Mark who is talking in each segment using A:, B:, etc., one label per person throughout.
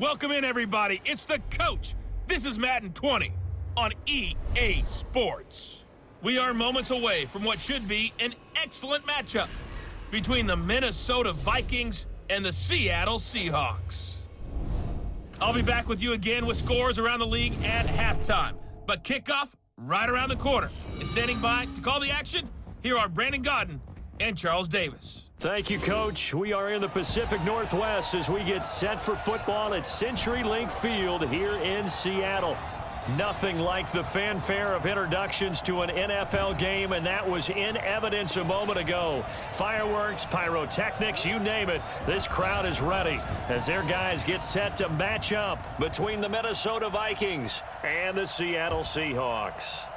A: Welcome in, everybody. It's the coach. This is Madden 20 on EA Sports. We are moments away from what should be an excellent matchup between the Minnesota Vikings and the Seattle Seahawks. I'll be back with you again with scores around the league at halftime. But kickoff right around the corner. And standing by to call the action, here are Brandon Godden and Charles Davis.
B: Thank you, Coach. We are in the Pacific Northwest as we get set for football at CenturyLink Field here in Seattle. Nothing like the fanfare of introductions to an NFL game, and that was in evidence a moment ago. Fireworks, pyrotechnics, you name it. This crowd is ready as their guys get set to match up between the Minnesota Vikings and the Seattle Seahawks.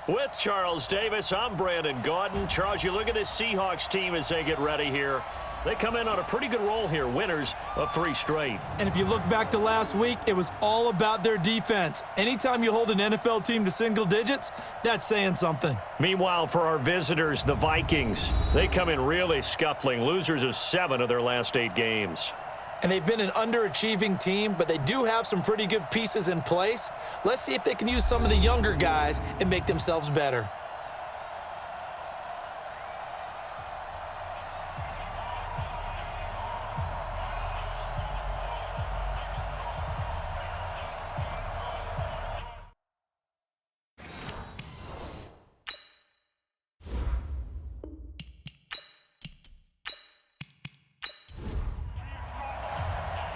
B: With Charles Davis, I'm Brandon Godden. Charles, you look at this Seahawks team as they get ready here. They come in on a pretty good roll here, winners of 3 straight.
C: And if you look back to last week, it was all about their defense. Anytime you hold an NFL team to single digits, that's saying something.
B: Meanwhile, for our visitors, the Vikings, they come in really scuffling, losers of 7 of their last 8 games.
C: And they've been an underachieving team, but they do have some pretty good pieces in place. Let's see if they can use some of the younger guys and make themselves better.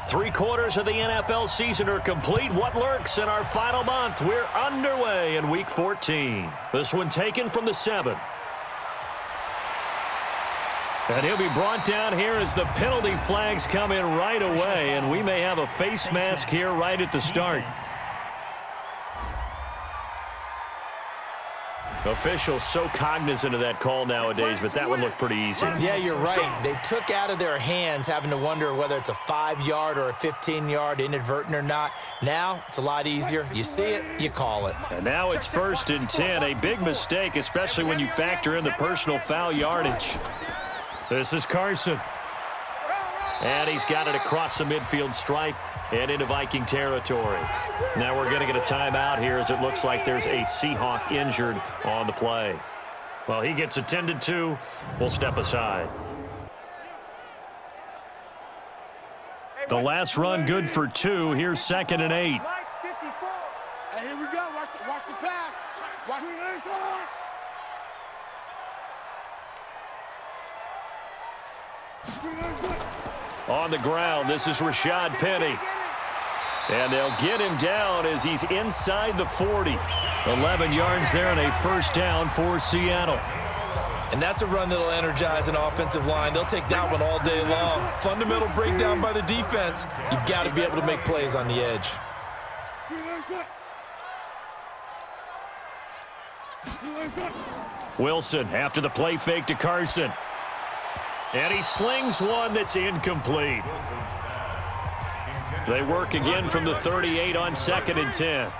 B: Three-quarters of the NFL season are complete. What lurks in our final month? We're underway in Week 14. This one taken from the 7. And he'll be brought down here as the penalty flags come in right away, and we may have a face mask here right at the start. Officials so cognizant of that call nowadays, but that one looked pretty easy.
C: Yeah, you're right. They took out of their hands having to wonder whether it's a 5-yard or a 15-yard, inadvertent or not. Now, it's a lot easier. You see it, you call it.
B: And now it's 1st and 10. A big mistake, especially when you factor in the personal foul yardage. This is Carson. And he's got it across the midfield stripe and into Viking territory. Now we're going to get a timeout here as it looks like there's a Seahawk injured on the play. Well, he gets attended to. We'll step aside. The last run good for 2. Here's 2nd and 8.
D: Hey, here we go. Watch the pass. Watch the
B: On the ground, this is Rashad Penny. And they'll get him down as he's inside the 40. 11 yards there and a 1st down for Seattle.
C: And that's a run that'll energize an offensive line. They'll take that one all day long. Fundamental breakdown by the defense. You've got to be able to make plays on the edge.
B: Wilson after the play fake to Carson. And he slings one that's incomplete. They work again from the 38 on 2nd and 10.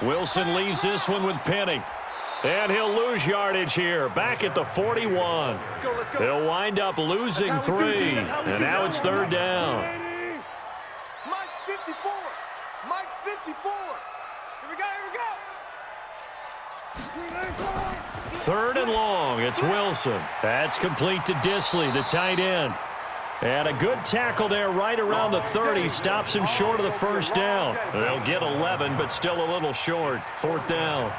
B: Wilson leaves this one with Penny. And he'll lose yardage here. Back at the 41.
D: Let's go.
B: He'll wind up losing 3. And now it's 3rd down.
D: Mike 54. Mike 54. Here we go.
B: 3rd and long. It's Wilson. That's complete to Disley, the tight end. And a good tackle there right around the 30. Stops him short of the 1st down. They'll get 11, but still a little short. 4th down.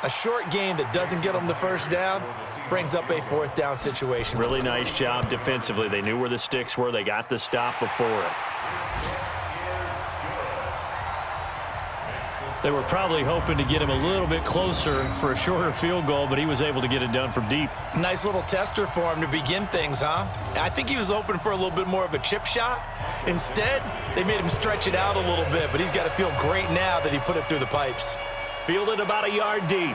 C: A short game that doesn't get them the 1st down brings up a 4th down situation.
B: Really nice job defensively. They knew where the sticks were. They got the stop before it. They were probably hoping to get him a little bit closer for a shorter field goal, but he was able to get it done from deep.
C: Nice little tester for him to begin things, huh? I think he was hoping for a little bit more of a chip shot. Instead, they made him stretch it out a little bit, but he's got to feel great now that he put it through the pipes.
B: Fielded about a yard deep.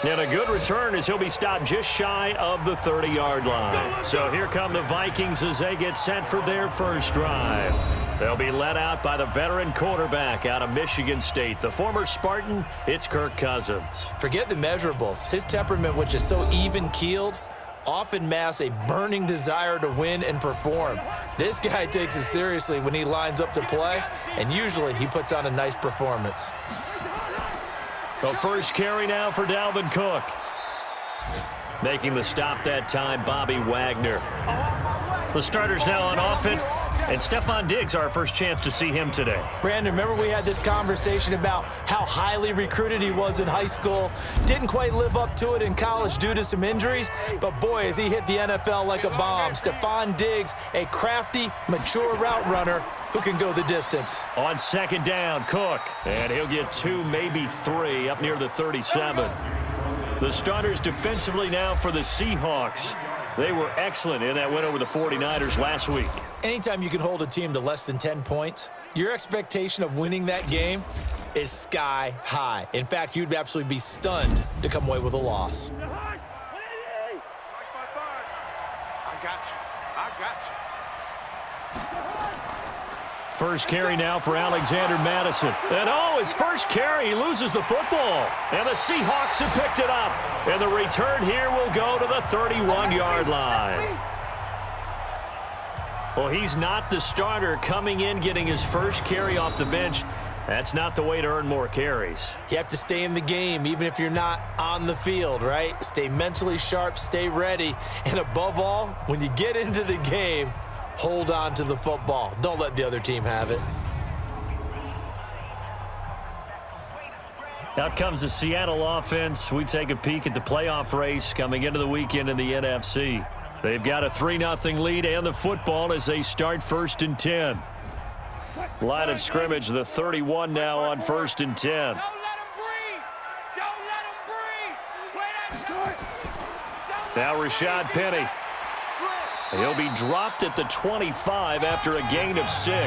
B: And a good return as he'll be stopped just shy of the 30-yard line. So here come the Vikings as they get set for their first drive. They'll be led out by the veteran quarterback out of Michigan State. The former Spartan, it's Kirk Cousins.
C: Forget the measurables. His temperament, which is so even-keeled, often mask a burning desire to win and perform. This guy takes it seriously when he lines up to play, and usually he puts on a nice performance.
B: The first carry now for Dalvin Cook. Making the stop that time, Bobby Wagner. The starters now on offense, and Stephon Diggs, our first chance to see him today.
C: Brandon, remember we had this conversation about how highly recruited he was in high school. Didn't quite live up to it in college due to some injuries, but boy, as he hit the NFL like a bomb. Stephon Diggs, a crafty, mature route runner who can go the distance.
B: On second down, Cook, and he'll get 2, maybe 3, up near the 37. The starters defensively now for the Seahawks. They were excellent in that win over the 49ers last week.
C: Anytime you can hold a team to less than 10 points, your expectation of winning that game is sky high. In fact, you'd absolutely be stunned to come away with a loss.
D: I got you.
B: First carry now for Alexander Madison. And his first carry, he loses the football. And the Seahawks have picked it up. And the return here will go to the 31-yard line. Well, he's not the starter coming in, getting his first carry off the bench. That's not the way to earn more carries.
C: You have to stay in the game, even if you're not on the field, right? Stay mentally sharp, stay ready. And above all, when you get into the game, hold on to the football. Don't let the other team have it.
B: Out comes the Seattle offense. We take a peek at the playoff race coming into the weekend in the NFC. They've got a 3-0 lead and the football as they start 1st and 10. Line of scrimmage, the 31 now on 1st and 10.
D: Don't let him breathe. Don't let him breathe. Play that.
B: Now Rashad Penny. He'll be dropped at the 25 after a gain of 6.
D: Baby,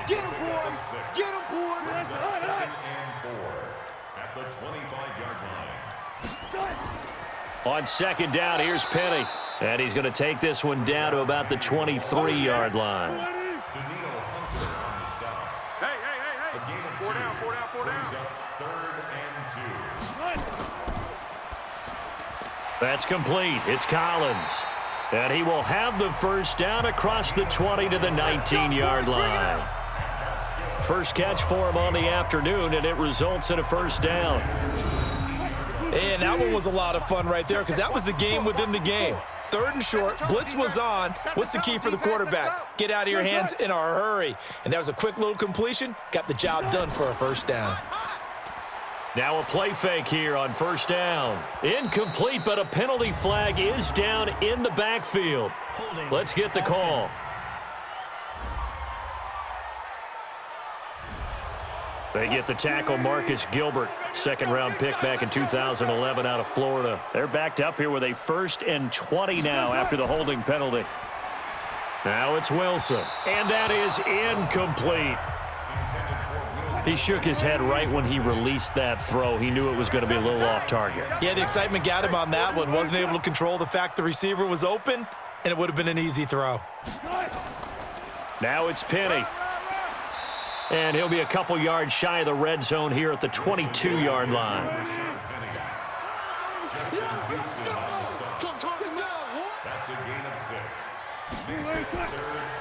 D: get him, boys. Get him, boys.
E: At the 25-yard line.
B: On second down, here's Penny. And he's going to take this one down to about the 23-yard line.
D: Hey. Four down.
E: Third and 2.
B: That's complete. It's Collins. And he will have the first down across the 20 to the 19-yard line. First catch for him on the afternoon, and it results in a first down.
C: And that one was a lot of fun right there because that was the game within the game. 3rd and short, blitz was on. What's the key for the quarterback? Get out of your hands in a hurry. And that was a quick little completion. Got the job done for a first down.
B: Now a play fake here on first down. Incomplete, but a penalty flag is down in the backfield. Let's get the call. They get the tackle, Marcus Gilbert, 2nd-round pick back in 2011 out of Florida. They're backed up here with a 1st and 20 now after the holding penalty. Now it's Wilson, and that is incomplete. He shook his head right when he released that throw. He knew it was going to be a little off target.
C: Yeah, the excitement got him on that one. Wasn't able to control the fact the receiver was open, and it would have been an easy throw.
B: Now it's Penny. And he'll be a couple yards shy of the red zone here at the 22-yard line.
E: That's a gain of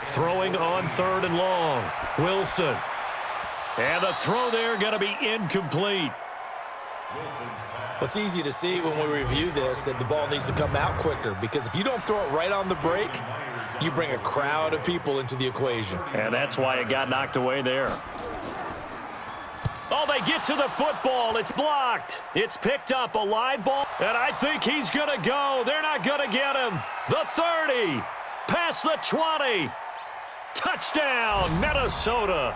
E: 6.
B: Throwing on 3rd and long. Wilson. And the throw there going to be incomplete.
C: It's easy to see when we review this that the ball needs to come out quicker because if you don't throw it right on the break, you bring a crowd of people into the equation.
B: And that's why it got knocked away there. Oh, they get to the football. It's blocked. It's picked up, a live ball. And I think he's going to go. They're not going to get him. The 30. Past the 20. Touchdown, Minnesota.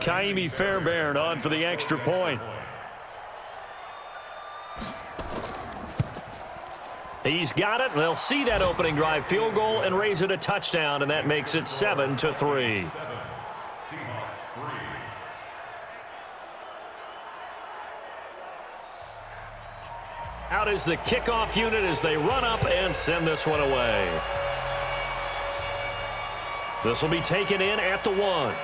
B: Kaimi Fairbairn on for the extra point. He's got it. They'll see that opening drive field goal and raise it a touchdown, and that makes it 7-3. out is the kickoff unit as they run up and send this one away. This will be taken in at the 1.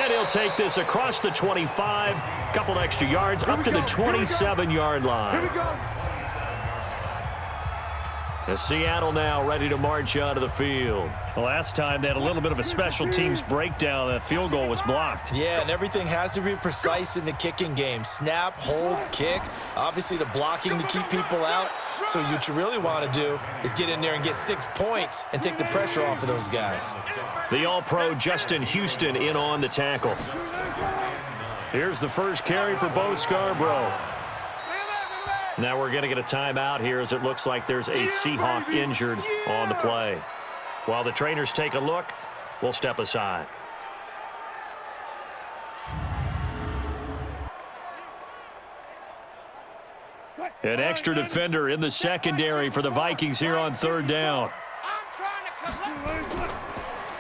B: And he'll take this across the 25, couple extra yards, up to the 27-yard line. As Seattle now ready to march out of the field. The last time they had a little bit of a special teams breakdown. That field goal was blocked.
C: Yeah, and everything has to be precise in the kicking game. Snap, hold, kick. Obviously the blocking to keep people out. So what you really want to do is get in there and get 6 points and take the pressure off of those guys.
B: The All-Pro Justin Houston in on the tackle. Here's the first carry for Bo Scarborough. Now we're going to get a timeout here as it looks like there's a Seahawk injured on the play. While the trainers take a look, we'll step aside. An extra defender in the secondary for the Vikings here on 3rd down.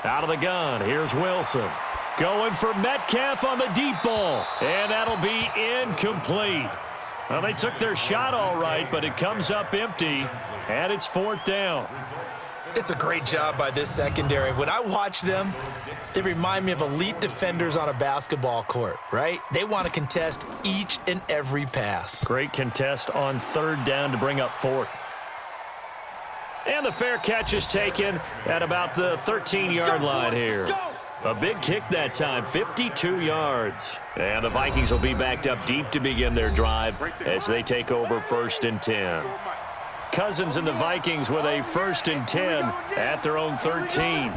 B: Out of the gun, here's Wilson. Going for Metcalf on the deep ball. And that'll be incomplete. Well, they took their shot all right, but it comes up empty, and it's 4th down.
C: It's a great job by this secondary. When I watch them, they remind me of elite defenders on a basketball court, right? They want to contest each and every pass.
B: Great contest on 3rd down to bring up 4th. And the fair catch is taken at about the 13-yard line here. A big kick that time, 52 yards. And the Vikings will be backed up deep to begin their drive as they take over 1st and 10. Cousins and the Vikings with a 1st and 10 at their own 13.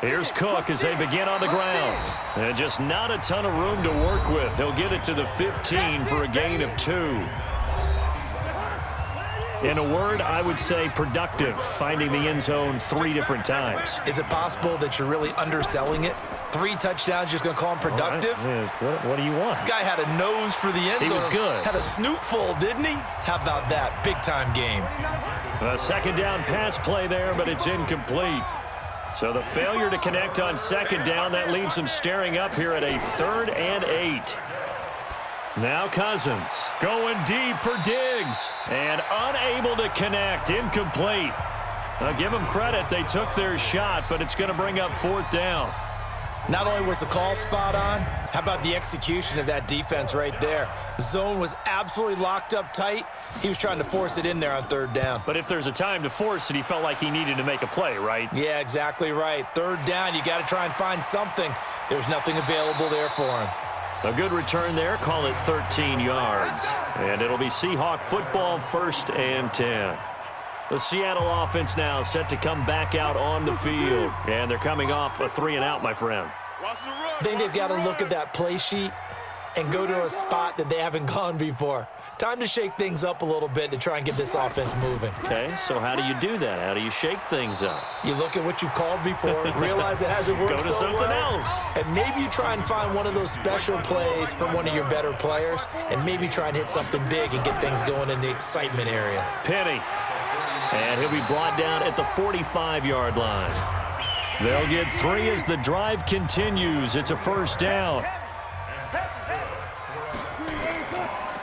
B: Here's Cook as they begin on the ground. And just not a ton of room to work with. He'll get it to the 15 for a gain of 2. In a word, I would say productive, finding the end zone 3 different times.
C: Is it possible that you're really underselling it? 3 touchdowns, just going to call him productive?
B: Right. What do you want?
C: This guy had a nose for the end zone.
B: He was good.
C: Had a snoot full, didn't he? How about that? Big-time game.
B: A 2nd down pass play there, but it's incomplete. So the failure to connect on 2nd down, that leaves them staring up here at a 3rd and 8. Now Cousins going deep for Diggs and unable to connect. Incomplete. I'll give them credit. They took their shot, but it's going to bring up 4th down.
C: Not only was the call spot on, how about the execution of that defense right there? Zone was absolutely locked up tight. He was trying to force it in there on 3rd down.
B: But if there's a time to force it, he felt like he needed to make a play, right?
C: Yeah, exactly right. 3rd down, you got to try and find something. There's nothing available there for him.
B: A good return there, call it 13 yards. And it'll be Seahawk football, 1st and 10. The Seattle offense now set to come back out on the field. And they're coming off a 3-and-out, my friend.
C: I think they've got to look at that play sheet and go to a spot that they haven't gone before. Time to shake things up a little bit to try and get this offense moving.
B: Okay, so how do you do that? How do you shake things up?
C: You look at what you've called before, realize it hasn't worked
B: so
C: so
B: something
C: well,
B: else.
C: and maybe you try and find one of those special plays from one of your better players, and maybe try and hit something big and get things going in the excitement area.
B: Penny, and he'll be brought down at the 45-yard line. They'll get 3 as the drive continues. It's a 1st down.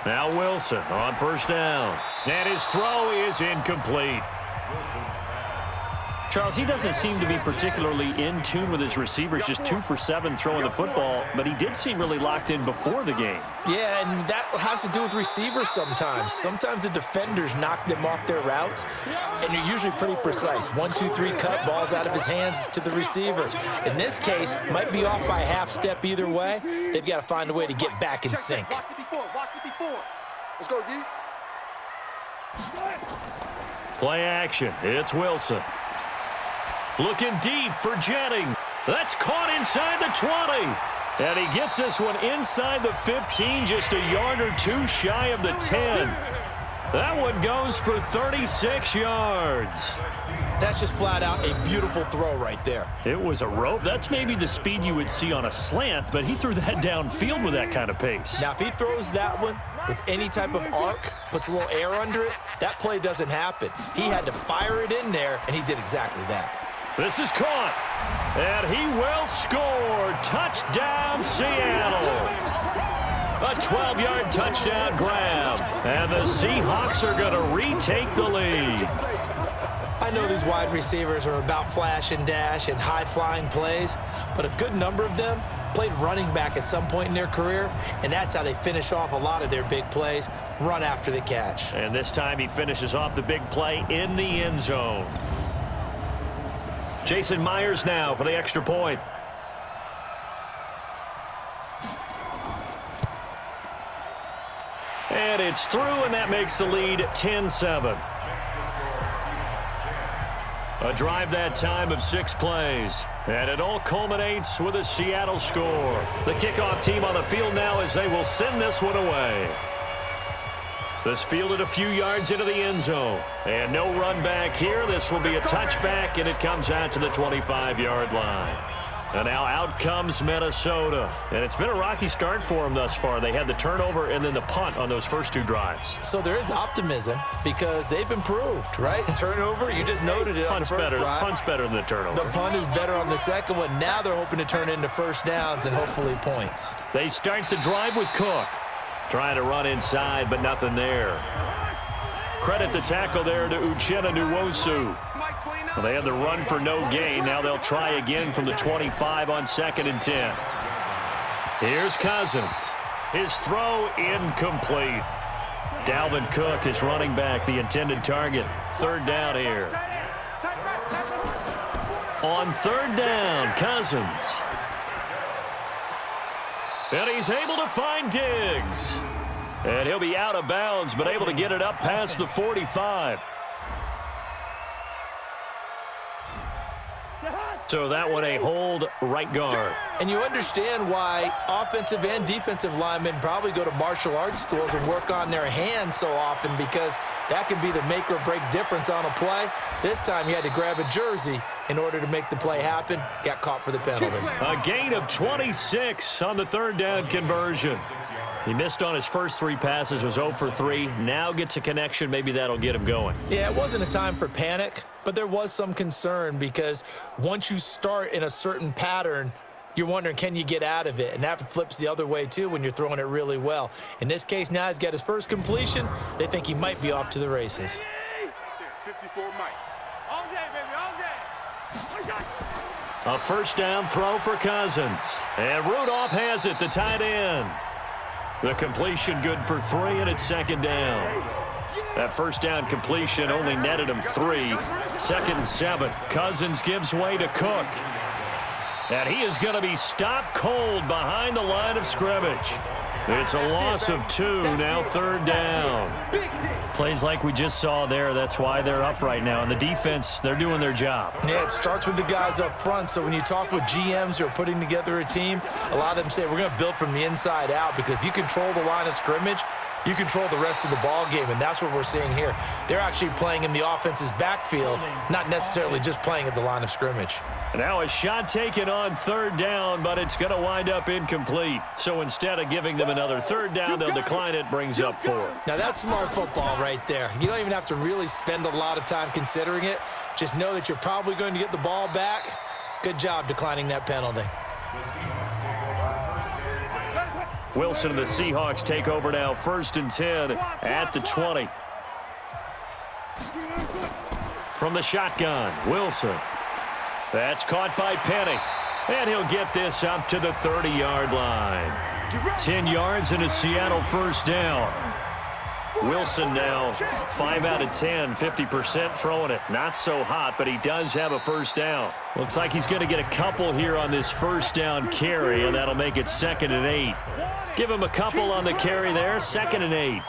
B: Now Wilson on 1st down. And his throw is incomplete. Charles, he doesn't seem to be particularly in tune with his receivers, just 2 for 7 throwing the football, but he did seem really locked in before the game.
C: Yeah, and that has to do with receivers sometimes. Sometimes the defenders knock them off their routes, and you're usually pretty precise. 1, 2, 3 cut, balls out of his hands to the receiver. In this case, might be off by a half step either way. They've got to find a way to get back in sync.
D: Let's go, D.
B: Play action. It's Wilson. Looking deep for Jennings. That's caught inside the 20. And he gets this one inside the 15, just a yard or 2 shy of the 10. That one goes for 36 yards.
C: That's just flat out a beautiful throw right there.
B: It was a rope. That's maybe the speed you would see on a slant, but he threw that downfield with that kind of pace.
C: Now, if he throws that one with any type of arc, puts a little air under it, that play doesn't happen. He had to fire it in there, and he did exactly that.
B: This is caught, and he will score. Touchdown, Seattle. A 12-yard touchdown grab. And the Seahawks are going to retake the lead.
C: I know these wide receivers are about flash and dash and high-flying plays, but a good number of them played running back at some point in their career, and that's how they finish off a lot of their big plays, run after the catch.
B: And this time he finishes off the big play in the end zone. Jason Myers now for the extra point. And it's through, and that makes the lead 10-7. A drive that time of 6 plays. And it all culminates with a Seattle score. The kickoff team on the field now as they will send this one away. This fielded a few yards into the end zone. And no run back here. This will be a touchback, and it comes out to the 25-yard line. And now out comes Minnesota. And it's been a rocky start for them thus far. They had the turnover and then the punt on those first 2 drives.
C: So there is optimism because they've improved, right? Turnover, you just noted it on the first drive.
B: Punt's better than the turnover.
C: The punt is better on the second one. Now they're hoping to turn it into first downs and hopefully points.
B: They start the drive with Cook. Trying to run inside, but nothing there. Credit the tackle there to Uchenna Nwosu. Well, they had the run for no gain. Now they'll try again from the 25 on 2nd and 10. Here's Cousins. His throw incomplete. Dalvin Cook is running back, the intended target. 3rd down here. On 3rd down, Cousins. And he's able to find Diggs. And he'll be out of bounds, but able to get it up past the 45. So that one a hold right guard.
C: And you understand why offensive and defensive linemen probably go to martial arts schools and work on their hands so often, because that can be the make or break difference on a play. This time he had to grab a jersey in order to make the play happen. Got caught for the penalty.
B: A gain of 26 on the 3rd down conversion. He missed on his first 3 passes, was 0 for 3. Now gets a connection. Maybe that'll get him going.
C: Yeah, it wasn't a time for panic, but there was some concern because once you start in a certain pattern, you're wondering, can you get out of it? And that flips the other way, too, when you're throwing it really well. In this case, now he's got his first completion. They think he might be off to the races.
D: 54 Mike. All day, baby, all day.
B: A first down throw for Cousins. And Rudolph has it, the tight end. The completion good for 3, and it's 2nd down. That first down completion only netted him 3. 2nd and 7. Cousins gives way to Cook. And he is going to be stopped cold behind the line of scrimmage. It's a loss of 2, now 3rd down. Plays like we just saw there, that's why they're up right now. And the defense, they're doing their job.
C: Yeah, it starts with the guys up front. So when you talk with GMs who are putting together a team, a lot of them say we're going to build from the inside out, because if you control the line of scrimmage, you control the rest of the ball game, and that's what we're seeing here. They're actually playing in the offense's backfield, not necessarily just playing at the line of scrimmage.
B: Now a shot taken on 3rd down, but it's going to wind up incomplete. So instead of giving them another 3rd down, they'll decline it, brings up 4.
C: Now that's smart football right there. You don't even have to really spend a lot of time considering it. Just know that you're probably going to get the ball back. Good job declining that penalty.
B: Wilson and the Seahawks take over now, 1st and 10 at the 20. From the shotgun, Wilson. That's caught by Penny. And he'll get this up to the 30-yard line. 10 yards and a Seattle first down. Wilson now 5 out of 10, 50% throwing it. Not so hot, but he does have a first down. Looks like he's going to get a couple here on this first down carry, and that'll make it 2nd and 8. Give him a couple on the carry there, 2nd and 8.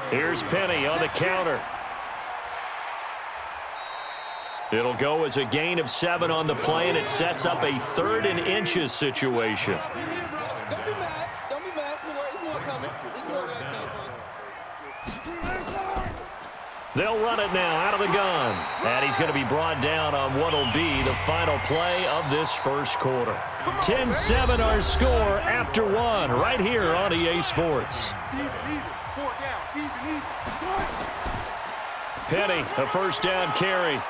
B: Here's Penny on the counter. It'll go as a gain of 7 on the play, and it sets up a 3rd and inches situation. They'll run it now out of the gun. And he's going to be brought down on what will be the final play of this first quarter. 10-7 our score after 1 right here on EA Sports. Penny, a first down carry.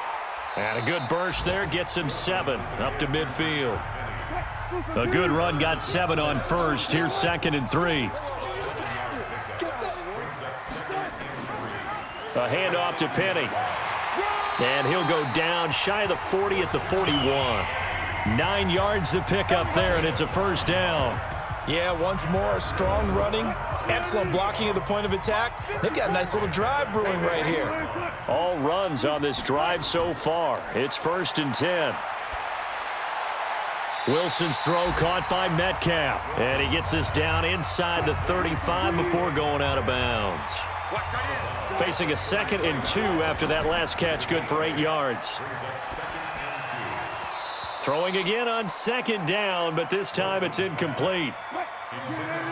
B: And a good burst there gets him 7 up to midfield. A good run got 7 on first. Here's 2nd and 3. A handoff to Penny. And he'll go down shy of the 40 at the 41. 9 yards to pick up there, and it's a first down.
C: Yeah, once more, strong running, excellent blocking at the point of attack. They've got a nice little drive brewing right here.
B: All runs on this drive so far. It's 1st and 10. Wilson's throw caught by Metcalf. And he gets us down inside the 35 before going out of bounds. Facing a 2nd and 2 after that last catch, good for 8 yards. Throwing again on 2nd down, but this time it's incomplete.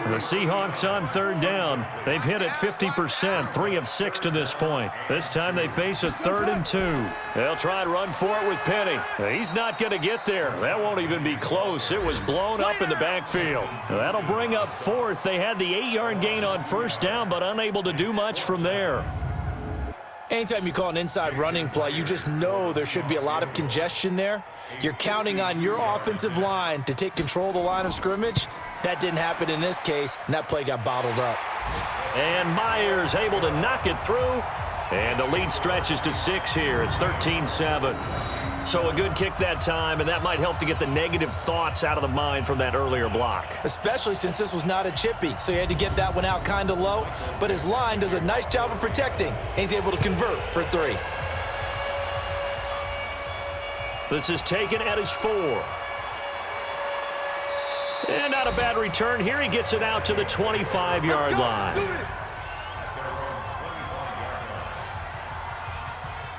B: The Seahawks on 3rd down. They've hit it 50%, 3 of 6 to this point. This time they face a 3rd and 2. They'll try and run for it with Penny. He's not going to get there. That won't even be close. It was blown up in the backfield. That'll bring up 4th. They had the 8-yard gain on 1st down, but unable to do much from there.
C: Anytime you call an inside running play, you just know there should be a lot of congestion there. You're counting on your offensive line to take control of the line of scrimmage. That didn't happen in this case, and that play got bottled up.
B: And Myers able to knock it through. And the lead stretches to 6 here. It's 13-7. So a good kick that time, and that might help to get the negative thoughts out of the mind from that earlier block.
C: Especially since this was not a chippy, so he had to get that one out kind of low. But his line does a nice job of protecting, and he's able to convert for 3.
B: This is taken at his 4. And not a bad return here. He gets it out to the 25-yard line.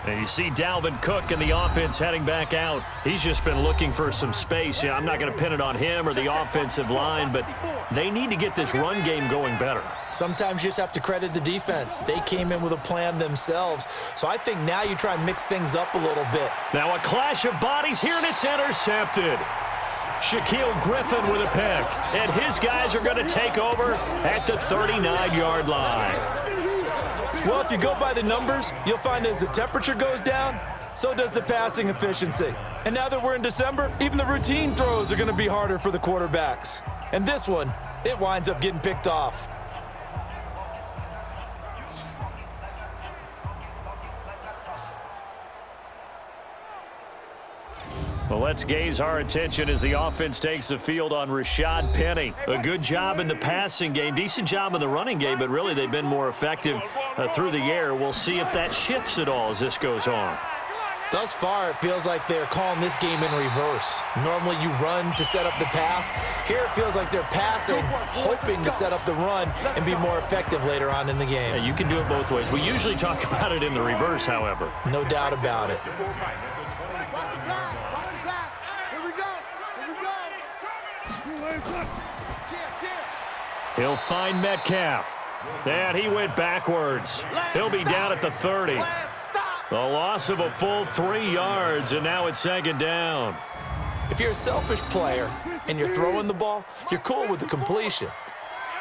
B: And you see Dalvin Cook and the offense heading back out. He's just been looking for some space. Yeah, I'm not going to pin it on him or the offensive line, but they need to get this run game going better.
C: Sometimes you just have to credit the defense. They came in with a plan themselves. So I think now you try and mix things up a little bit.
B: Now a clash of bodies here, and it's intercepted. Shaquille Griffin with a pick. And his guys are going to take over at the 39-yard line.
C: Well, if you go by the numbers, you'll find as the temperature goes down, so does the passing efficiency. And now that we're in December, even the routine throws are going to be harder for the quarterbacks. And this one, it winds up getting picked off.
B: Well, let's gaze our attention as the offense takes the field on Rashad Penny. A good job in the passing game, decent job in the running game, but really they've been more effective through the air. We'll see if that shifts at all as this goes on.
C: Thus far, it feels like they're calling this game in reverse. Normally you run to set up the pass. Here it feels like they're passing, hoping to set up the run and be more effective later on in the game.
B: Yeah, you can do it both ways. We usually talk about it in the reverse, however.
C: No doubt about it.
B: He'll find Metcalf. And he went backwards. He'll be down at the 30. The loss of a full 3 yards, and now it's 2nd down.
C: If you're a selfish player and you're throwing the ball, you're cool with the completion.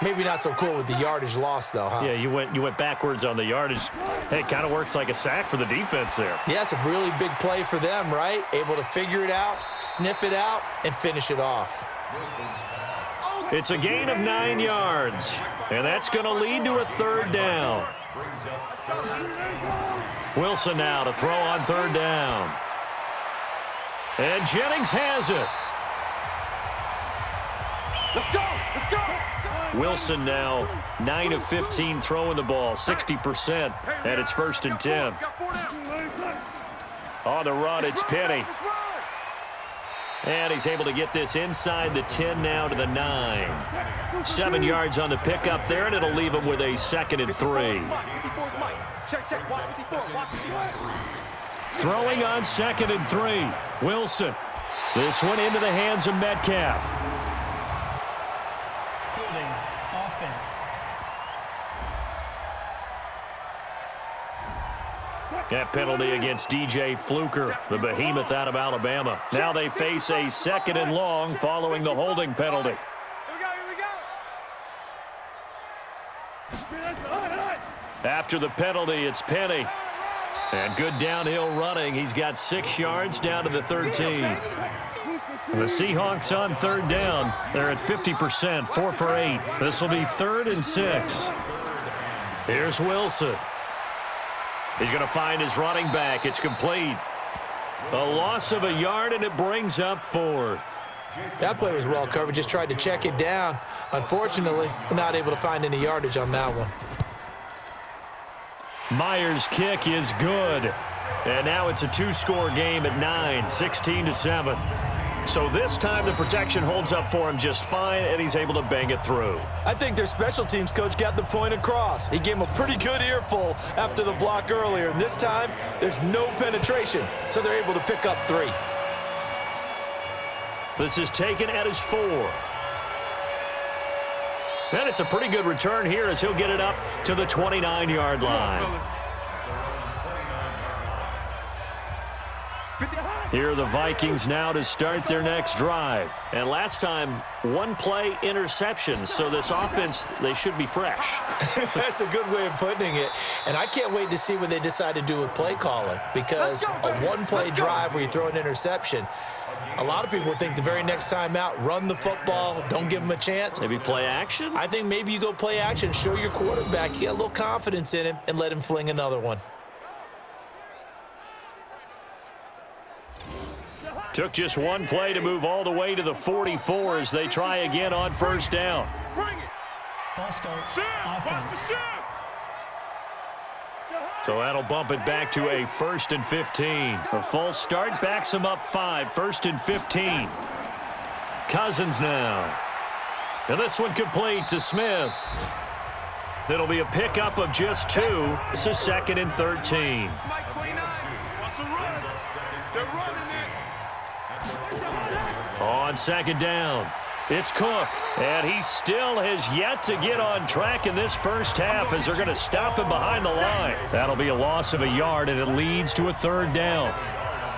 C: Maybe not so cool with the yardage loss, though, huh?
B: Yeah, you went backwards on the yardage. Hey, it kind of works like a sack for the defense there.
C: Yeah, it's a really big play for them, right? Able to figure it out, sniff it out, and finish it off.
B: It's a gain of 9 yards, and that's going to lead to a 3rd down. Wilson now to throw on 3rd down. And Jennings has it.
D: Let's go! Let's go!
B: Wilson now 9 of 15 throwing the ball, 60%, and it's 1st and 10. On the run, it's Penny. And he's able to get this inside the 10 now to the 9. 7 yards on the pickup there, and it'll leave him with a 2nd and 3. Throwing on 2nd and 3. Wilson. This one into the hands of Metcalf.
C: Holding offense.
B: That penalty against DJ Fluker, the behemoth out of Alabama. Now they face a 2nd and long following the holding penalty.
D: Here we go!
B: After the penalty, it's Penny. And good downhill running. He's got 6 yards down to the 13. The Seahawks on third down. They're at 50%, 4 for 8. This will be 3rd and 6. Here's Wilson. He's going to find his running back. It's complete. A loss of a yard, and it brings up 4th.
C: That play was well covered. Just tried to check it down. Unfortunately, we're not able to find any yardage on that one.
B: Myers' kick is good. And now it's a 2-score game at 9, 16-7. So this time the protection holds up for him just fine, and he's able to bang it through.
C: I think their special teams coach got the point across. He gave him a pretty good earful after the block earlier, and this time there's no penetration, so they're able to pick up 3.
B: This is taken at his 4. And it's a pretty good return here as he'll get it up to the 29-yard line. Here are the Vikings now to start their next drive. And last time, 1-play interception. So this offense, they should be fresh.
C: That's a good way of putting it. And I can't wait to see what they decide to do with play calling. Because a 1-play drive where you throw an interception, a lot of people think the very next time out, run the football, don't give them a chance.
B: Maybe play action?
C: I think maybe you go play action, show your quarterback, you get a little confidence in him, and let him fling another one.
B: Took just 1 play to move all the way to the 44 as they try again on first down.
D: Bring it.
F: False start. Offense.
B: So that'll bump it back to a 1st and 15. A false start backs him up 5, 1st and 15. Cousins now. And this one complete to Smith. It'll be a pickup of just 2. This is 2nd and 13.
D: Mike 29 wants to run. They're running it.
B: On 2nd down, it's Cook. And he still has yet to get on track in this first half as they're going to stop him behind the line. That'll be a loss of a yard, and it leads to a 3rd down.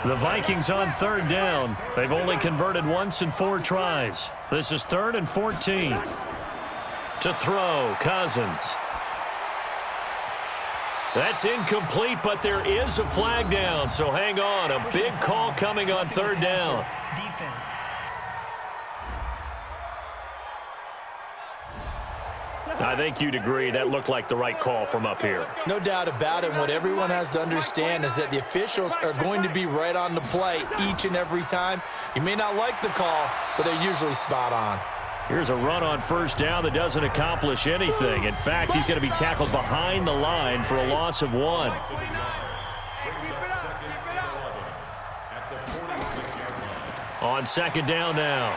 B: The Vikings on 3rd down. They've only converted once in 4 tries. This is 3rd and 14. To throw, Cousins. That's incomplete, but there is a flag down, so hang on. A big call coming on 3rd down.
F: Defense.
B: I think you'd agree that looked like the right call from up here.
C: No doubt about it. What everyone has to understand is that the officials are going to be right on the play each and every time. You may not like the call, but they're usually spot on.
B: Here's a run on first down that doesn't accomplish anything. In fact, he's going to be tackled behind the line for a loss of 1. On 2nd down now,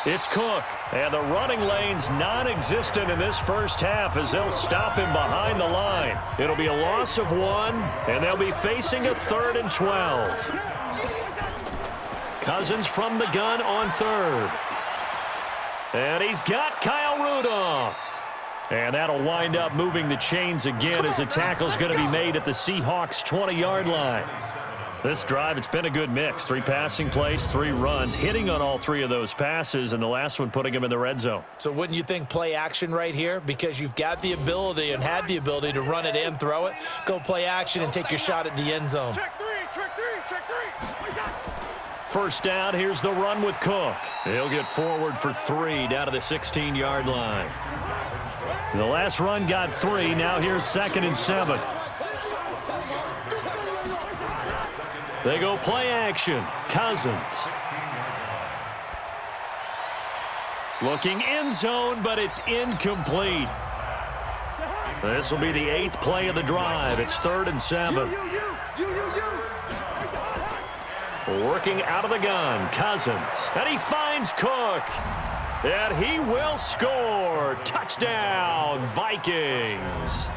B: it's Cook. And the running lane's non-existent in this first half as they'll stop him behind the line. It'll be a loss of 1, and they'll be facing a 3rd and 12. Cousins from the gun on 3rd. And he's got Kyle Rudolph. And that'll wind up moving the chains again as the tackle's going to be made at the Seahawks' 20-yard line. This drive, it's been a good mix. 3 passing plays, 3 runs, hitting on all 3 of those passes, and the last one putting him in the red zone.
C: So wouldn't you think play action right here? Because you've got the ability and had the ability to run it and throw it. Go play action and take your shot at the end zone.
D: Check 3, check 3, check 3.
B: First down, here's the run with Cook. He'll get forward for 3 down to the 16-yard line. The last run got 3. Now here's 2nd and 7. They go play action. Cousins. Looking end zone, but it's incomplete. This will be the 8th play of the drive. It's 3rd and 7. Working out of the gun, Cousins. And he finds Cook. And he will score. Touchdown, Vikings.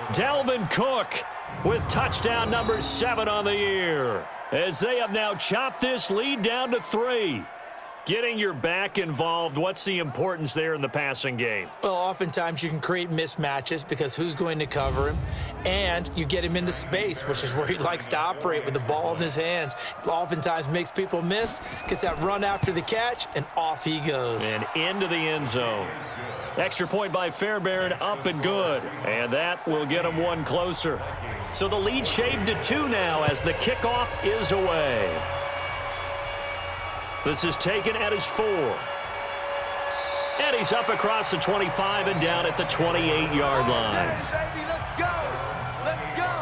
B: Dalvin Cook with touchdown number 7 on the year, as they have now chopped this lead down to 3. Getting your back involved, what's the importance there in the passing game?
C: Well, oftentimes you can create mismatches because who's going to cover him, and you get him into space, which is where he likes to operate with the ball in his hands. Oftentimes makes people miss, gets that run after the catch, and off he goes.
B: And into the end zone. Extra point by Fairbairn, up and good. And that will get him 1 closer. So the lead shaved to 2 now as the kickoff is away. This is taken at his 4. And he's up across the 25 and down at the 28-yard line.
D: Let's go. Let's go.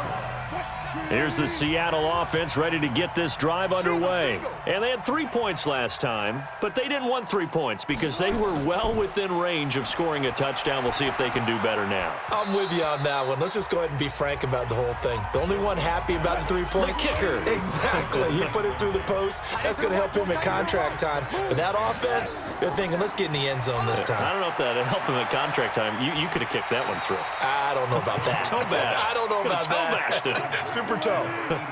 B: Here's the Seattle offense ready to get this drive underway. And they had 3 points last time, but they didn't want 3 points because they were well within range of scoring a touchdown. We'll see if they can do better now.
C: I'm with you on that one. Let's just go ahead and be frank about the whole thing. The only one happy about the 3-point?
B: The kicker.
C: Exactly. He put it through the post. That's going to help him at contract time. But that offense, they're thinking, let's get in the end zone this time.
B: I don't know if that helped him at contract time. You could have kicked that one through.
C: I don't know about that.
B: Toe bash.
C: I don't know about
B: Toe
C: that.
B: bashed it.
C: Super toe.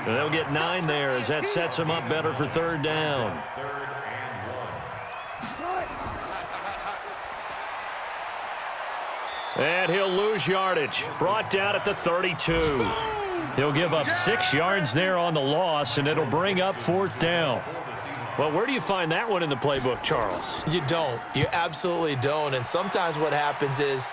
B: And they'll get 9 there as that sets them up better for 3rd down. And he'll lose yardage. Brought down at the 32. He'll give up 6 yards there on the loss, and it'll bring up 4th down. Well, where do you find that one in the playbook, Charles?
C: You don't. You absolutely don't. And sometimes what happens is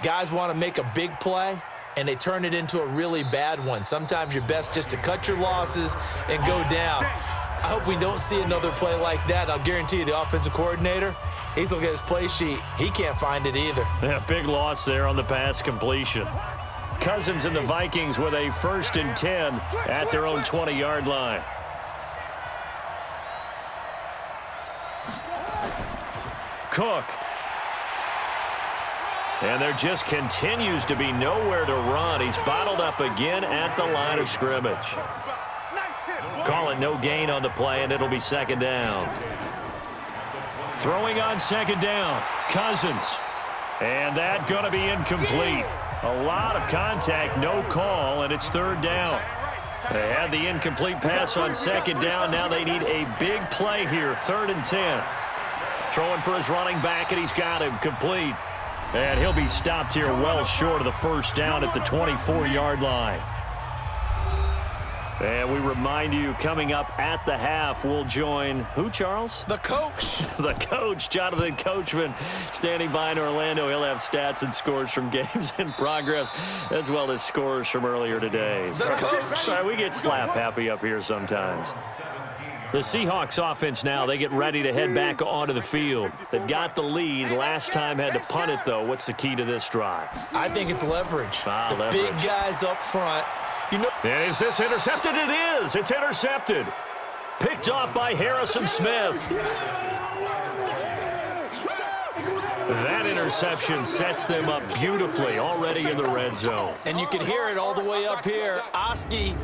C: guys want to make a big play, and they turn it into a really bad one. Sometimes you're best just to cut your losses and go down. I hope we don't see another play like that. I'll guarantee you the offensive coordinator, he's looking at his play sheet. He can't find it either.
B: Yeah, big loss there on the pass completion. Cousins and the Vikings with a 1st and 10 at their own 20-yard line. Cook. And there just continues to be nowhere to run. He's bottled up again at the line of scrimmage. Call it no gain on the play, and it'll be 2nd down. Throwing on 2nd down, Cousins. And that going to be incomplete. A lot of contact, no call, and it's 3rd down. They had the incomplete pass on 2nd down. Now they need a big play here, 3rd and 10. Throwing for his running back, and he's got him complete. And he'll be stopped here well short of the 1st down at the 24-yard line. And we remind you, coming up at the half, we'll join who, Charles?
C: The coach.
B: The coach, Jonathan Coachman, standing by in Orlando. He'll have stats and scores from games in progress, as well as scores from earlier today.
C: The coach.
B: Sorry, we get slap happy up here sometimes. The Seahawks offense now, they get ready to head back onto the field. They've got the lead. Last time had to punt it, though. What's the key to this drive?
C: I think it's leverage.
B: Leverage.
C: Big guys up front. You know.
B: And is this intercepted? It is. It's intercepted. Picked off by Harrison Smith. That interception sets them up beautifully already in the red zone.
C: And you can hear it all the way up here. Oski,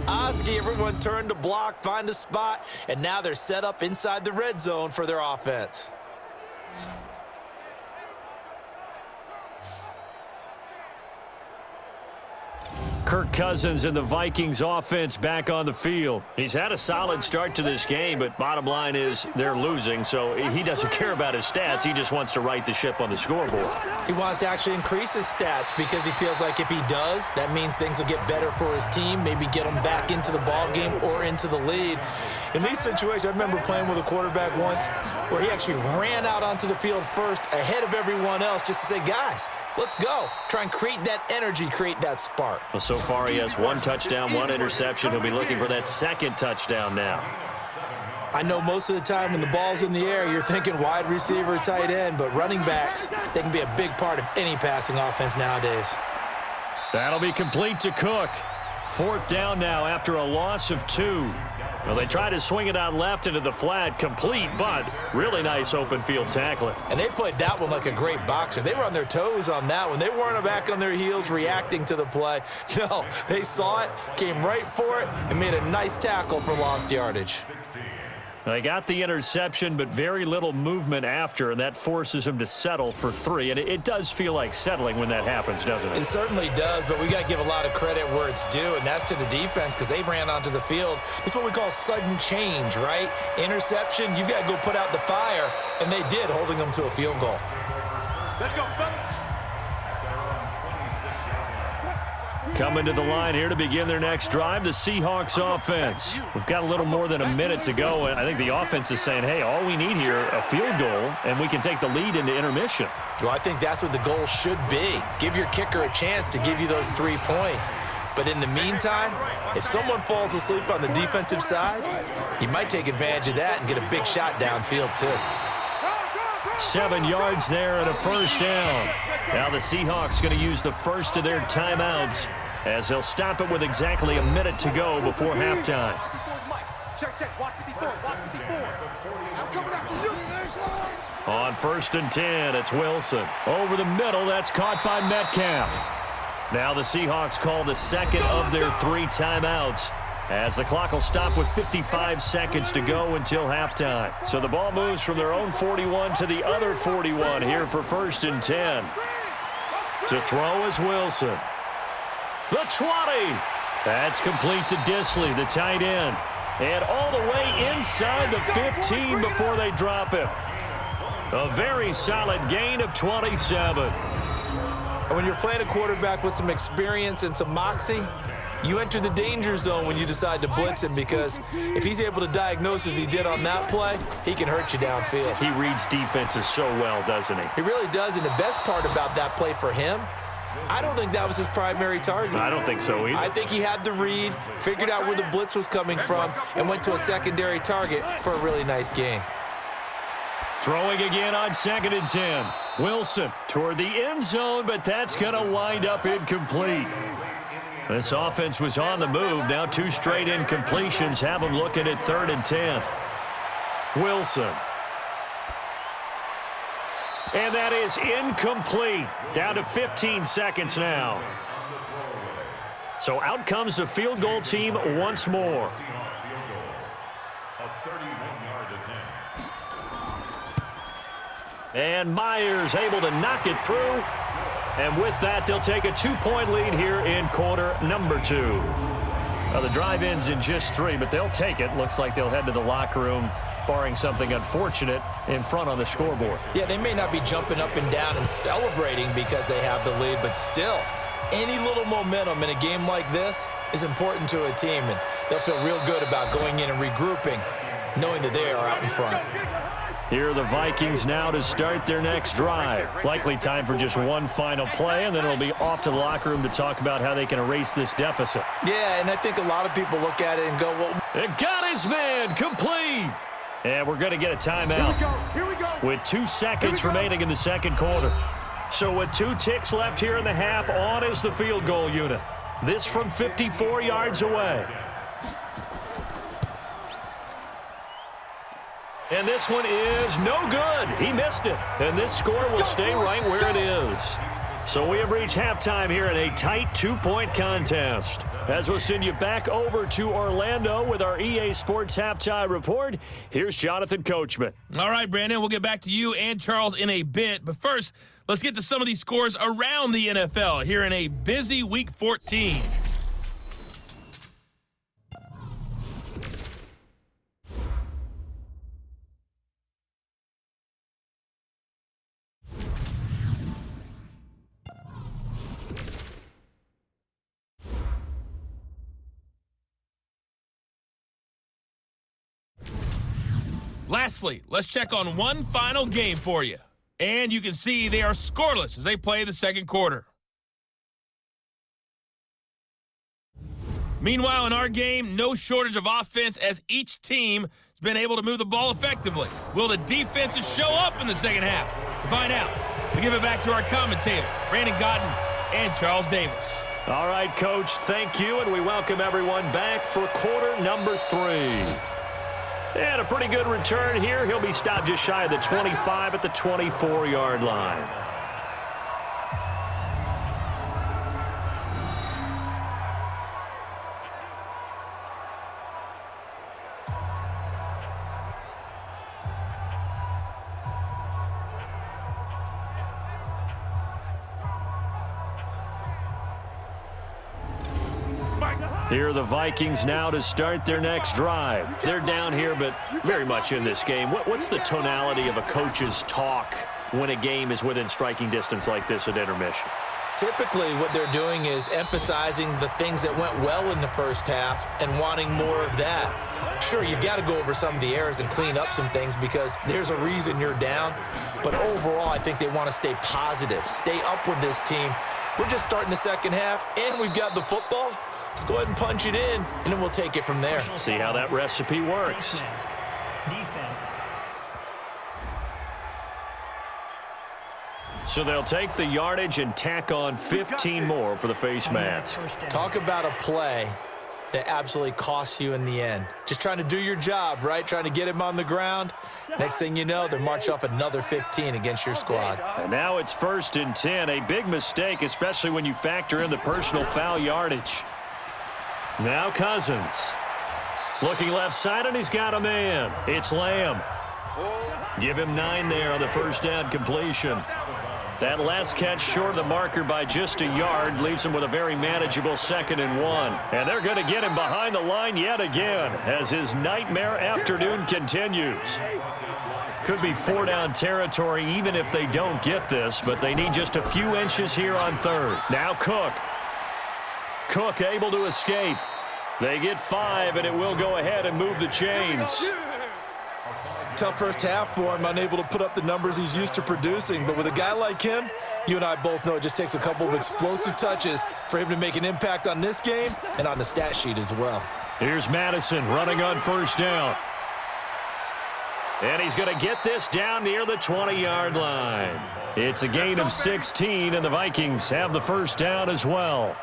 C: everyone turned to block, find a spot, and now they're set up inside the red zone for their offense.
B: Kirk Cousins and the Vikings offense back on the field. He's had a solid start to this game, but bottom line is they're losing, so he doesn't care about his stats. He just wants to right the ship on the scoreboard.
C: He wants to actually increase his stats because he feels like if he does, that means things will get better for his team, maybe get them back into the ball game or into the lead. In these situations, I remember playing with a quarterback once where he actually ran out onto the field first ahead of everyone else just to say, guys, let's go. Try and create that energy, create that spark.
B: Well, so far he has 1 touchdown, 1 interception. He'll be looking for that 2nd touchdown now.
C: I know most of the time when the ball's in the air, you're thinking wide receiver, tight end, but running backs, they can be a big part of any passing offense nowadays.
B: That'll be complete to Cook. 4th down now after a loss of 2. Well, they try to swing it out left into the flat, complete, but really nice open field tackling.
C: And they played that one like a great boxer. They were on their toes on that one. They weren't back on their heels reacting to the play. No, they saw it, came right for it, and made a nice tackle for lost yardage.
B: They got the interception, but very little movement after, and that forces them to settle for 3. And it does feel like settling when that happens, doesn't it?
C: It certainly does, but we got to give a lot of credit where it's due, and that's to the defense because they ran onto the field. It's what we call sudden change, right? Interception, you got to go put out the fire, and they did, holding them to a field goal.
D: Let's go, fellas.
B: Coming to the line here to begin their next drive, the Seahawks offense. We've got a little more than a minute to go, and I think the offense is saying, hey, all we need here, a field goal, and we can take the lead into intermission.
C: Well, I think that's what the goal should be. Give your kicker a chance to give you those 3 points. But in the meantime, if someone falls asleep on the defensive side, you might take advantage of that and get a big shot downfield too.
B: 7 yards there and a first down. Now the Seahawks going to use the first of their timeouts as they'll stop it with exactly a minute to go before halftime.
D: Check. Watch 54. I'm coming after you.
B: On 1st and 10, it's Wilson. Over the middle, that's caught by Metcalf. Now the Seahawks call the second of their 3 timeouts, as the clock will stop with 55 seconds to go until halftime. So the ball moves from their own 41 to the other 41 here for 1st and 10. To throw is Wilson. The 20. That's complete to Disley, the tight end. And all the way inside the 15 before they drop him. A very solid gain of 27.
C: And when you're playing a quarterback with some experience and some moxie, you enter the danger zone when you decide to blitz him, because if he's able to diagnose as he did on that play, he can hurt you downfield.
B: He reads defenses so well, doesn't he?
C: He really does, and the best part about that play for him, I don't think that was his primary target.
B: I don't think so either.
C: I think he had the read, figured out where the blitz was coming from, and went to a secondary target for a really nice gain.
B: Throwing again on 2nd and 10. Wilson toward the end zone, but that's going to wind up incomplete. This offense was on the move. Now 2 straight incompletions have them looking at 3rd and 10. Wilson. And that is incomplete. Down to 15 seconds now. So out comes the field goal team once more. And Myers able to knock it through. And with that, they'll take a 2-point lead here in quarter number 2. Now, the drive ends in just 3, but they'll take it. Looks like they'll head to the locker room, barring something unfortunate, in front on the scoreboard.
C: Yeah, they may not be jumping up and down and celebrating because they have the lead, but still, any little momentum in a game like this is important to a team, and they'll feel real good about going in and regrouping, knowing that they are out in front.
B: Here are the Vikings now to start their next drive. Likely time for just one final play, and then it'll be off to the locker room to talk about how they can erase this deficit.
C: Yeah, and I think a lot of people look at it and go, well,
B: it got his man complete. And we're going to get a timeout.
D: Here we go.
B: With 2 seconds remaining in the second quarter. So with 2 ticks left here in the half, on is the field goal unit. This from 54 yards away. And this one is no good. He missed it. And this score will stay right where it is. So we have reached halftime here in a tight 2-point contest. As we'll send you back over to Orlando with our EA Sports Halftime Report, here's Jonathan Coachman.
A: All right, Brandon, we'll get back to you and Charles in a bit. But first, let's get to some of these scores around the NFL here in a busy Week 14. Lastly, let's check on one final game for you. And you can see they are scoreless as they play the second quarter. Meanwhile, in our game, no shortage of offense as each team has been able to move the ball effectively. Will the defenses show up in the second half? To find out, we give it back to our commentators, Brandon Gotten and Charles Davis.
B: All right, Coach, thank you, and we welcome everyone back for quarter number 3. And a pretty good return here. He'll be stopped just shy of the 25 at the 24-yard line. Here are the Vikings now to start their next drive. They're down here, but very much in this game. What's the tonality of a coach's talk when a game is within striking distance like this at intermission?
C: Typically, what they're doing is emphasizing the things that went well in the first half and wanting more of that. Sure, you've got to go over some of the errors and clean up some things because there's a reason you're down. But overall, I think they want to stay positive, stay up with this team, We're just starting the second half, and we've got the football. Let's go ahead and punch it in, and then we'll take it from there.
B: See how that recipe works.
F: Defense.
B: So they'll take the yardage and tack on 15 more for the face mask.
C: Talk about a play that absolutely costs you in the end. Just trying to do your job, right? Trying to get him on the ground. Next thing you know, they're marching off another 15 against your squad.
B: And now it's 1st and 10. A big mistake, especially when you factor in the personal foul yardage. Now Cousins. Looking left side, and he's got a man. It's Lamb. Give him 9 there on the first down completion. That last catch short of the marker by just a yard leaves him with a very manageable 2nd and 1. And they're going to get him behind the line yet again as his nightmare afternoon continues. Could be 4-down territory even if they don't get this, but they need just a few inches here on 3rd. Now Cook. Cook able to escape. They get 5, and it will go ahead and move the chains.
C: Tough first half for him, unable to put up the numbers he's used to producing. But with a guy like him, you and I both know it just takes a couple of explosive touches for him to make an impact on this game and on the stat sheet as well.
B: Here's Madison running on 1st down. And he's going to get this down near the 20-yard line. It's a gain of 16, and the Vikings have the 1st down as well.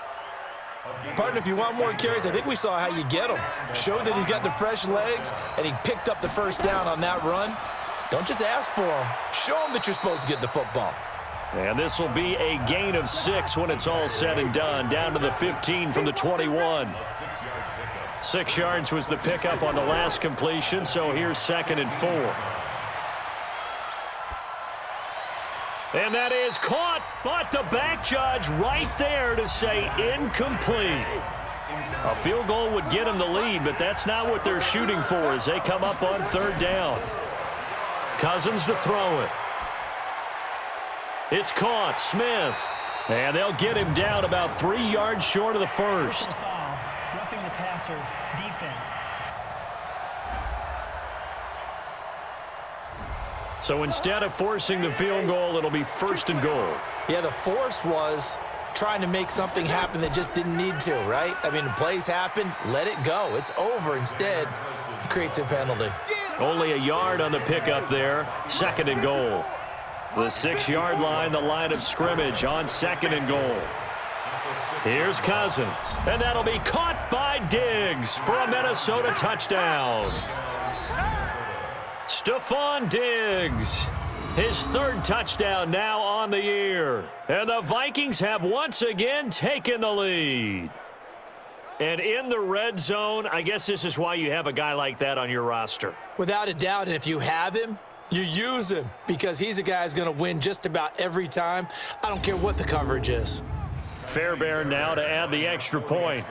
C: Partner, if you want more carries, I think we saw how you get them. Showed that he's got the fresh legs, and he picked up the 1st down on that run. Don't just ask for them. Show them that you're supposed to get the football.
B: And this will be a gain of 6 when it's all said and done, down to the 15 from the 21. 6 yards was the pickup on the last completion, so here's 2nd and 4. And that is caught, but the back judge right there to say incomplete. A field goal would get them the lead, but that's not what they're shooting for as they come up on 3rd down. Cousins to throw it. It's caught, Smith. And they'll get him down about 3 yards short of the 1st.
F: Foul, roughing the passer, defense.
B: So instead of forcing the field goal, it'll be 1st and goal.
C: Yeah, the force was trying to make something happen that just didn't need to, right? I mean, plays happen, let it go. It's over. Instead, he creates a penalty.
B: Only a yard on the pickup there. 2nd and goal. The 6-yard line, the line of scrimmage on 2nd and goal. Here's Cousins, and that'll be caught by Diggs for a Minnesota touchdown. Stephon Diggs, his 3rd touchdown now on the year. And the Vikings have once again taken the lead. And in the red zone, I guess this is why you have a guy like that on your roster.
C: Without a doubt, and if you have him, you use him because he's a guy who's going to win just about every time. I don't care what the coverage is.
B: Fairbairn now to add the extra point.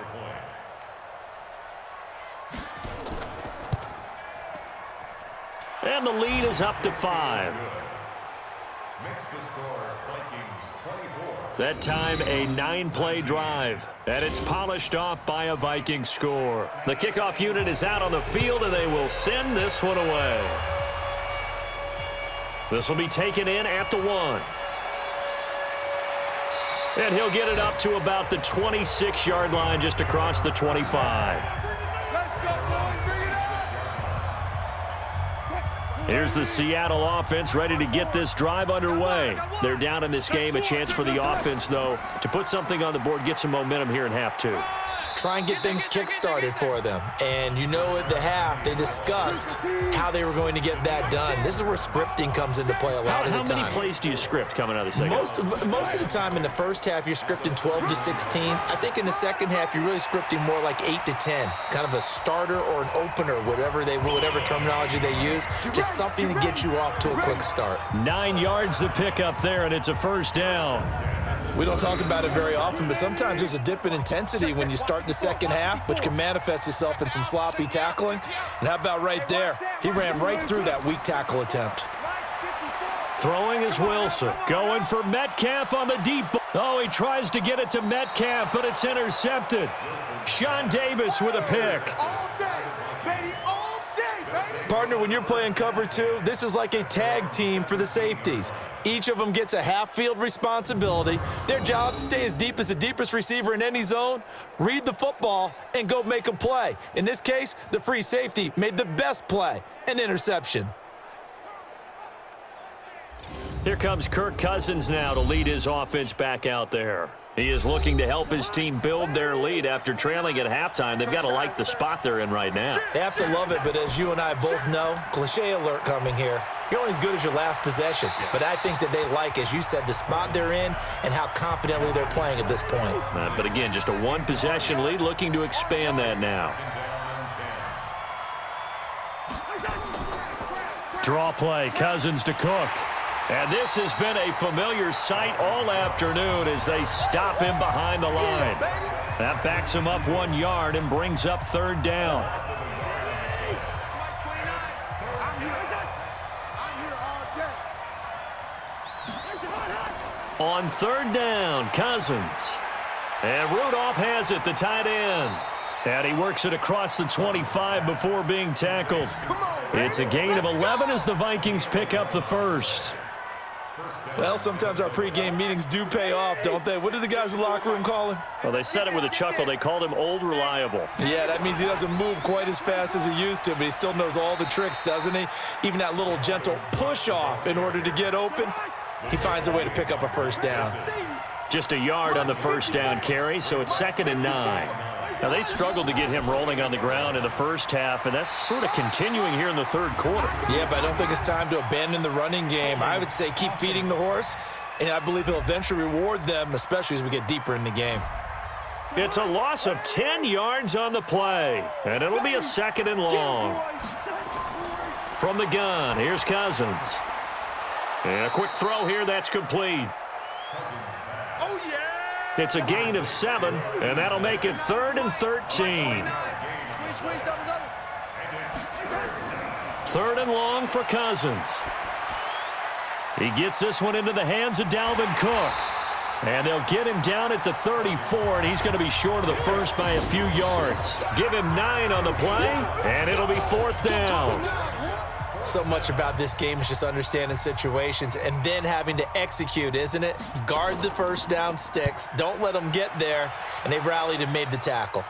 B: And the lead is up to 5.
E: Makes the score Vikings 24.
B: That time a 9-play drive. And it's polished off by a Viking score. The kickoff unit is out on the field, and they will send this one away. This will be taken in at the 1. And he'll get it up to about the 26-yard line just across the 25. Here's the Seattle offense ready to get this drive underway. They're down in this game. A chance for the offense, though, to put something on the board, get some momentum here in half 2.
C: Try and get things kick-started for them. And you know at the half, they discussed how they were going to get that done. This is where scripting comes into play a lot of the time.
B: How many plays do you script coming out of the second half?
C: Most of the time in the first half, you're scripting 12 to 16. I think in the second half, you're really scripting more like 8 to 10. Kind of a starter or an opener, whatever terminology they use. Just something to get you off to a quick start.
B: 9 yards to pick up there, and it's a 1st down.
C: We don't talk about it very often, but sometimes there's a dip in intensity when you start the second half, which can manifest itself in some sloppy tackling. And how about right there? He ran right through that weak tackle attempt.
B: Throwing is Wilson. Going for Metcalf on the deep ball. Oh, he tries to get it to Metcalf, but it's intercepted. Sean Davis with a pick.
D: All day, baby, all day, baby.
C: Partner, when you're playing cover 2, this is like a tag team for the safeties. Each of them gets a half-field responsibility. Their job, stay as deep as the deepest receiver in any zone, read the football, and go make a play. In this case, the free safety made the best play, an interception.
B: Here comes Kirk Cousins now to lead his offense back out there. He is looking to help his team build their lead after trailing at halftime. They've got to like the spot they're in right now.
C: They have to love it, but as you and I both know, cliche alert coming here. You're only as good as your last possession. But I think that they like, as you said, the spot they're in and how confidently they're playing at this point.
B: But again, just a one-possession lead, looking to expand that now. Draw play, Cousins to Cook. And this has been a familiar sight all afternoon as they stop him behind the line. That backs him up 1 yard and brings up third down. On third down, Cousins. And Rudolph has it, the tight end. And he works it across the 25 before being tackled. It's a gain of 11 as the Vikings pick up the first.
C: Well, sometimes our pregame meetings do pay off, don't they? What did the guys in the locker room call him?
B: Well, they said it with a chuckle. They called him Old Reliable.
C: Yeah, that means he doesn't move quite as fast as he used to, but he still knows all the tricks, doesn't he? Even that little gentle push-off in order to get open, he finds a way to pick up a first down.
B: Just a yard on the first down carry, so it's 2nd and 9. Now, they struggled to get him rolling on the ground in the first half, and that's sort of continuing here in the third quarter.
C: Yeah, but I don't think it's time to abandon the running game. I would say keep feeding the horse, and I believe he'll eventually reward them, especially as we get deeper in the game.
B: It's a loss of 10 yards on the play, and it'll be a 2nd and long. From the gun, here's Cousins. And a quick throw here, that's complete.
D: Oh, yeah!
B: It's a gain of 7, and that'll make it 3rd and 13. 3rd and long for Cousins. He gets this one into the hands of Dalvin Cook. And they'll get him down at the 34, and he's going to be short of the first by a few yards. Give him 9 on the play, and it'll be 4th down.
C: So much about this game is just understanding situations and then having to execute, isn't it? Guard the first down sticks. Don't let them get there. And they rallied and made the tackle.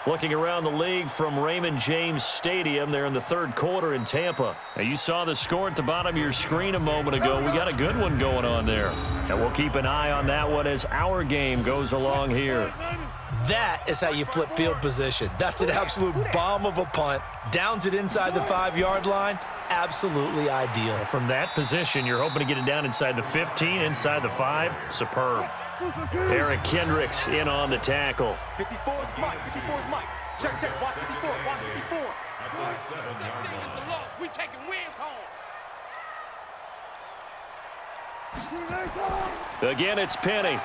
B: Looking around the league from Raymond James Stadium, they're in the third quarter in Tampa. Now, you saw the score at the bottom of your screen a moment ago. We got a good one going on there. And we'll keep an eye on that one as our game goes along here.
C: That is how you flip field position. That's an absolute bomb of a punt. Downs it inside the 5-yard line. Absolutely ideal.
B: From that position, you're hoping to get it down inside the 15, inside the 5. Superb. Eric Kendricks in on the tackle.
D: 54 is Mike. 54 is Mike. Check, check. Watch 54. Watch 54. We taking wins home.
B: Again, it's Penny.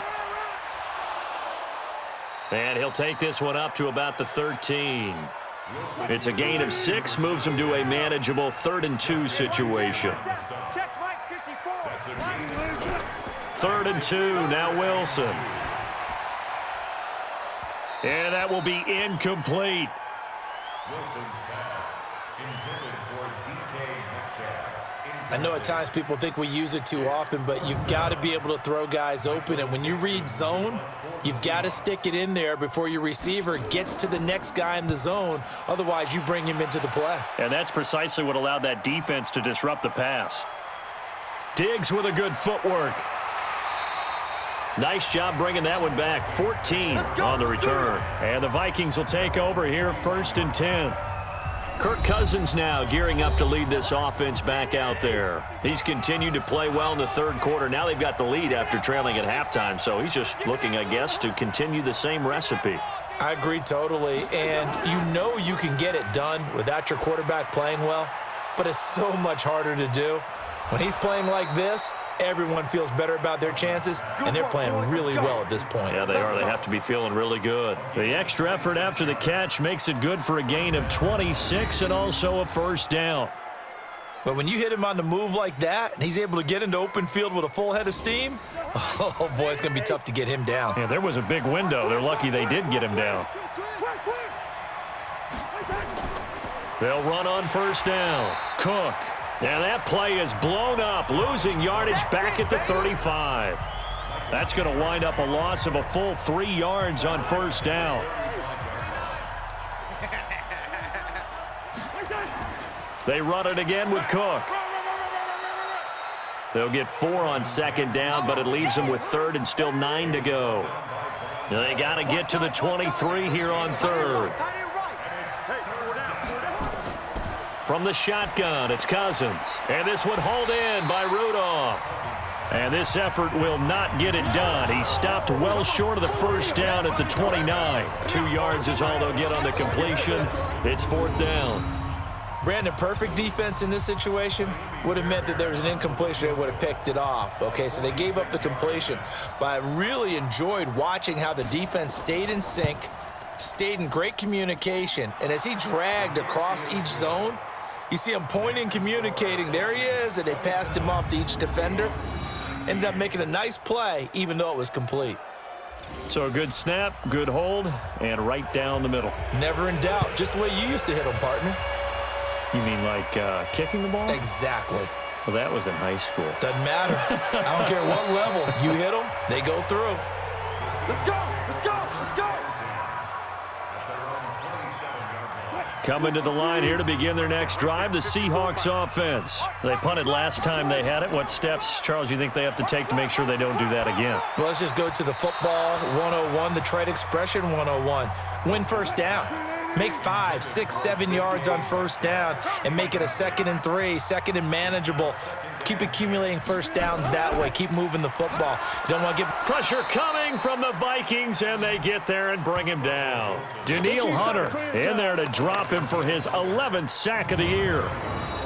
B: And he'll take this one up to about the 13. It's a gain of 6, moves him to a manageable 3rd and 2 situation.
D: Check Mike 54.
B: 3rd and 2, now Wilson. And that will be incomplete.
E: Wilson's pass intended for DK Metcalf.
C: I know at times people think we use it too often, but you've got to be able to throw guys open. And when you read zone, you've got to stick it in there before your receiver gets to the next guy in the zone. Otherwise, you bring him into the play.
B: And that's precisely what allowed that defense to disrupt the pass. Diggs with a good footwork. Nice job bringing that one back. 14 on the return. And the Vikings will take over here, 1st and 10. Kirk Cousins now gearing up to lead this offense back out there. He's continued to play well in the third quarter. Now they've got the lead after trailing at halftime, so he's just looking, I guess, to continue the same recipe.
C: I agree totally, and you know you can get it done without your quarterback playing well, but it's so much harder to do. When he's playing like this, everyone feels better about their chances, and they're playing really well at this point.
B: Yeah, they are. They have to be feeling really good. The extra effort after the catch makes it good for a gain of 26 and also a 1st down.
C: But when you hit him on the move like that, and he's able to get into open field with a full head of steam, oh, boy, it's going to be tough to get him down.
B: Yeah, there was a big window. They're lucky they did get him down. They'll run on first down. Cook. And that play is blown up, losing yardage back at the 35. That's going to wind up a loss of a full 3 yards on first down. They run it again with Cook. They'll get 4 on second down, but it leaves them with third and still 9 to go. They got to get to the 23 here on third. From the shotgun, it's Cousins. And this one hauled in by Rudolph. And this effort will not get it done. He stopped well short of the first down at the 29. 2 yards is all they'll get on the completion. It's 4th down.
C: Brandon, perfect defense in this situation would have meant that there was an incompletion. They would have picked it off. Okay, so they gave up the completion. But I really enjoyed watching how the defense stayed in sync, stayed in great communication. And as he dragged across each zone, you see him pointing, communicating. There he is, and they passed him off to each defender. Ended up making a nice play, even though it was complete.
B: So a good snap, good hold, and right down the middle.
C: Never in doubt. Just the way you used to hit them, partner.
B: You mean like kicking the ball?
C: Exactly.
B: Well, that was in high school.
C: Doesn't matter. I don't care what level. You hit them, they go through.
D: Let's go! Let's go! Let's go!
B: Coming to the line here to begin their next drive, the Seahawks offense. They punted last time they had it. What steps, Charles, you think they have to take to make sure they don't do that again?
C: Well, let's just go to the football 101, the trade expression 101. Win first down. Make 5, 6, 7 yards on first down and make it a 2nd and 3, 2nd and manageable. Keep accumulating first downs that way. Keep moving the football. You don't want to get
B: pressure coming from the Vikings, and they get there and bring him down. Danielle Hunter in there to drop him for his 11th sack of the year.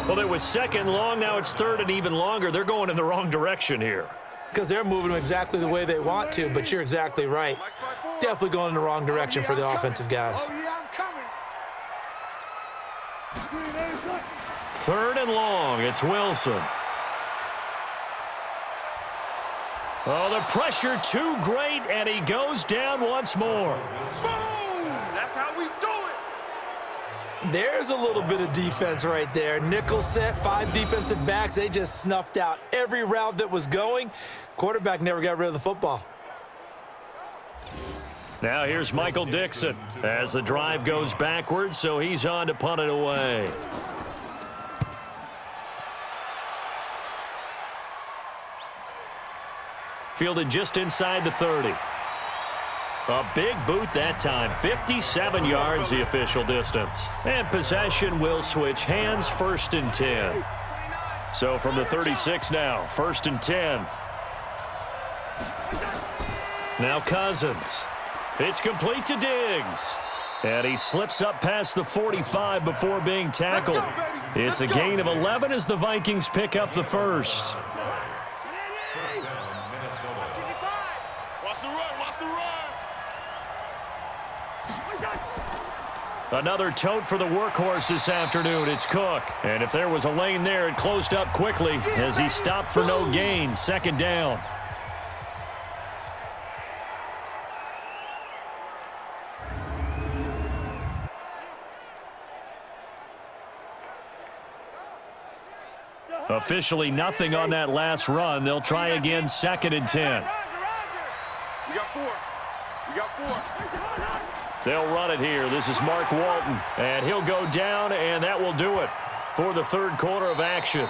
B: Well, it was 2nd long. Now it's 3rd and even longer. They're going in the wrong direction here.
C: Because they're moving them exactly the way they want to, but you're exactly right. Definitely going in the wrong direction for the offensive guys.
B: 3rd and long. It's Wilson. Oh, the pressure too great, and he goes down once more.
D: Boom! That's how we do it!
C: There's a little bit of defense right there. Nickel set, 5 defensive backs. They just snuffed out every route that was going. Quarterback never got rid of the football.
B: Now here's Michael Dixon as the drive goes backwards, so he's on to punt it away. Fielded just inside the 30. A big boot that time. 57 yards the official distance. And possession will switch hands, 1st and 10. So from the 36 now, 1st and 10. Now Cousins. It's complete to Diggs. And he slips up past the 45 before being tackled. It's a gain of 11 as the Vikings pick up the first. Another tote for the workhorse this afternoon. It's Cook. And if there was a lane there, it closed up quickly as he stopped for no gain. 2nd down. Officially nothing on that last run. They'll try again, 2nd and 10.
D: We got 4. We got 4.
B: They'll run it here. This is Mark Walton. And he'll go down, and that will do it for the 3rd quarter of action.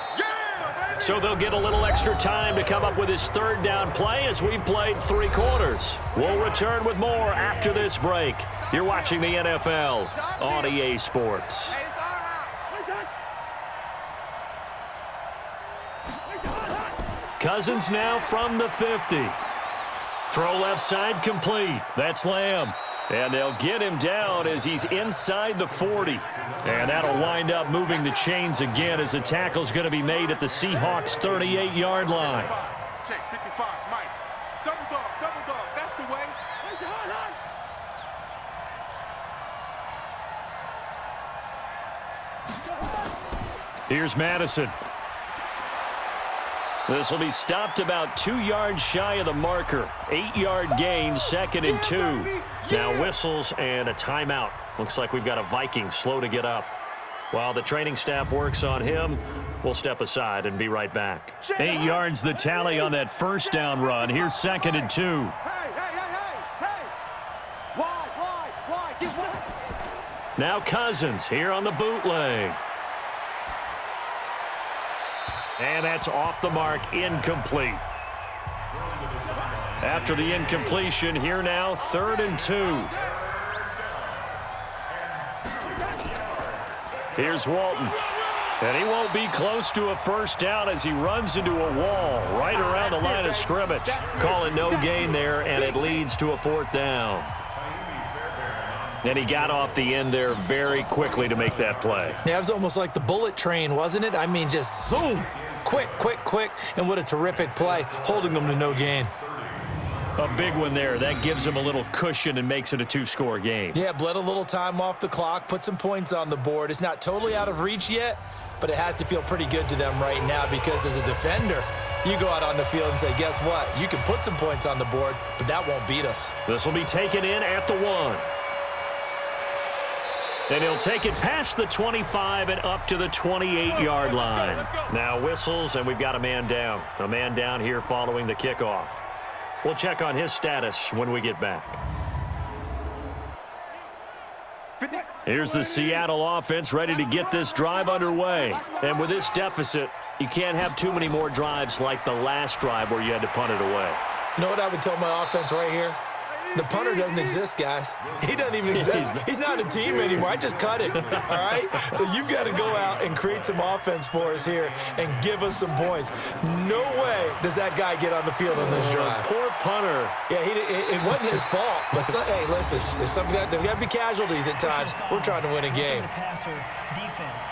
B: So they'll get a little extra time to come up with his 3rd down play as we've played 3 quarters. We'll return with more after this break. You're watching the NFL on EA Sports. Cousins now from the 50. Throw left side complete. That's Lamb. And they'll get him down as he's inside the 40. And that'll wind up moving the chains again as the tackle's going to be made at the Seahawks' 38-yard line.
D: Check 55, Mike. Double dog. That's the way.
B: Here's Madison. This will be stopped about 2 yards shy of the marker. 8-yard gain, 2nd and 2. Now whistles and a timeout. Looks like we've got a Vikings slow to get up. While the training staff works on him, we'll step aside and be right back. 8 yards the tally on that first down run. Here's 2nd and 2.
D: Hey! Wide, get wide.
B: Now Cousins here on the bootleg. And that's off the mark, incomplete. After the incompletion, here now, 3rd and 2. Here's Walton. And he won't be close to a first down as he runs into a wall right around the line of scrimmage. Call it no gain there, and it leads to a 4th down. And he got off the end there very quickly to make that play.
C: Yeah, it was almost like the bullet train, wasn't it? I mean, just zoom. Quick. And what a terrific play, holding them to no gain.
B: A big one there. That gives him a little cushion and makes it a 2-score game.
C: Yeah, bled a little time off the clock, put some points on the board. It's not totally out of reach yet, but it has to feel pretty good to them right now because as a defender, you go out on the field and say, guess what? You can put some points on the board, but that won't beat us.
B: This will be taken in at the 1. And he'll take it past the 25 and up to the 28-yard line. Now whistles, and we've got a man down. A man down here following the kickoff. We'll check on his status when we get back. Here's the Seattle offense ready to get this drive underway. And with this deficit, you can't have too many more drives like the last drive where you had to punt it away.
C: You know what I would tell my offense right here? The punter doesn't exist, guys. He doesn't even exist. He's not a team anymore. I just cut him, all right? So you've got to go out and create some offense for us here and give us some points. No way does that guy get on the field on this drive.
B: Poor punter.
C: Yeah, it wasn't his fault. But, hey, listen, there's got to be casualties at times. We're trying to win a game.
F: The passer defense.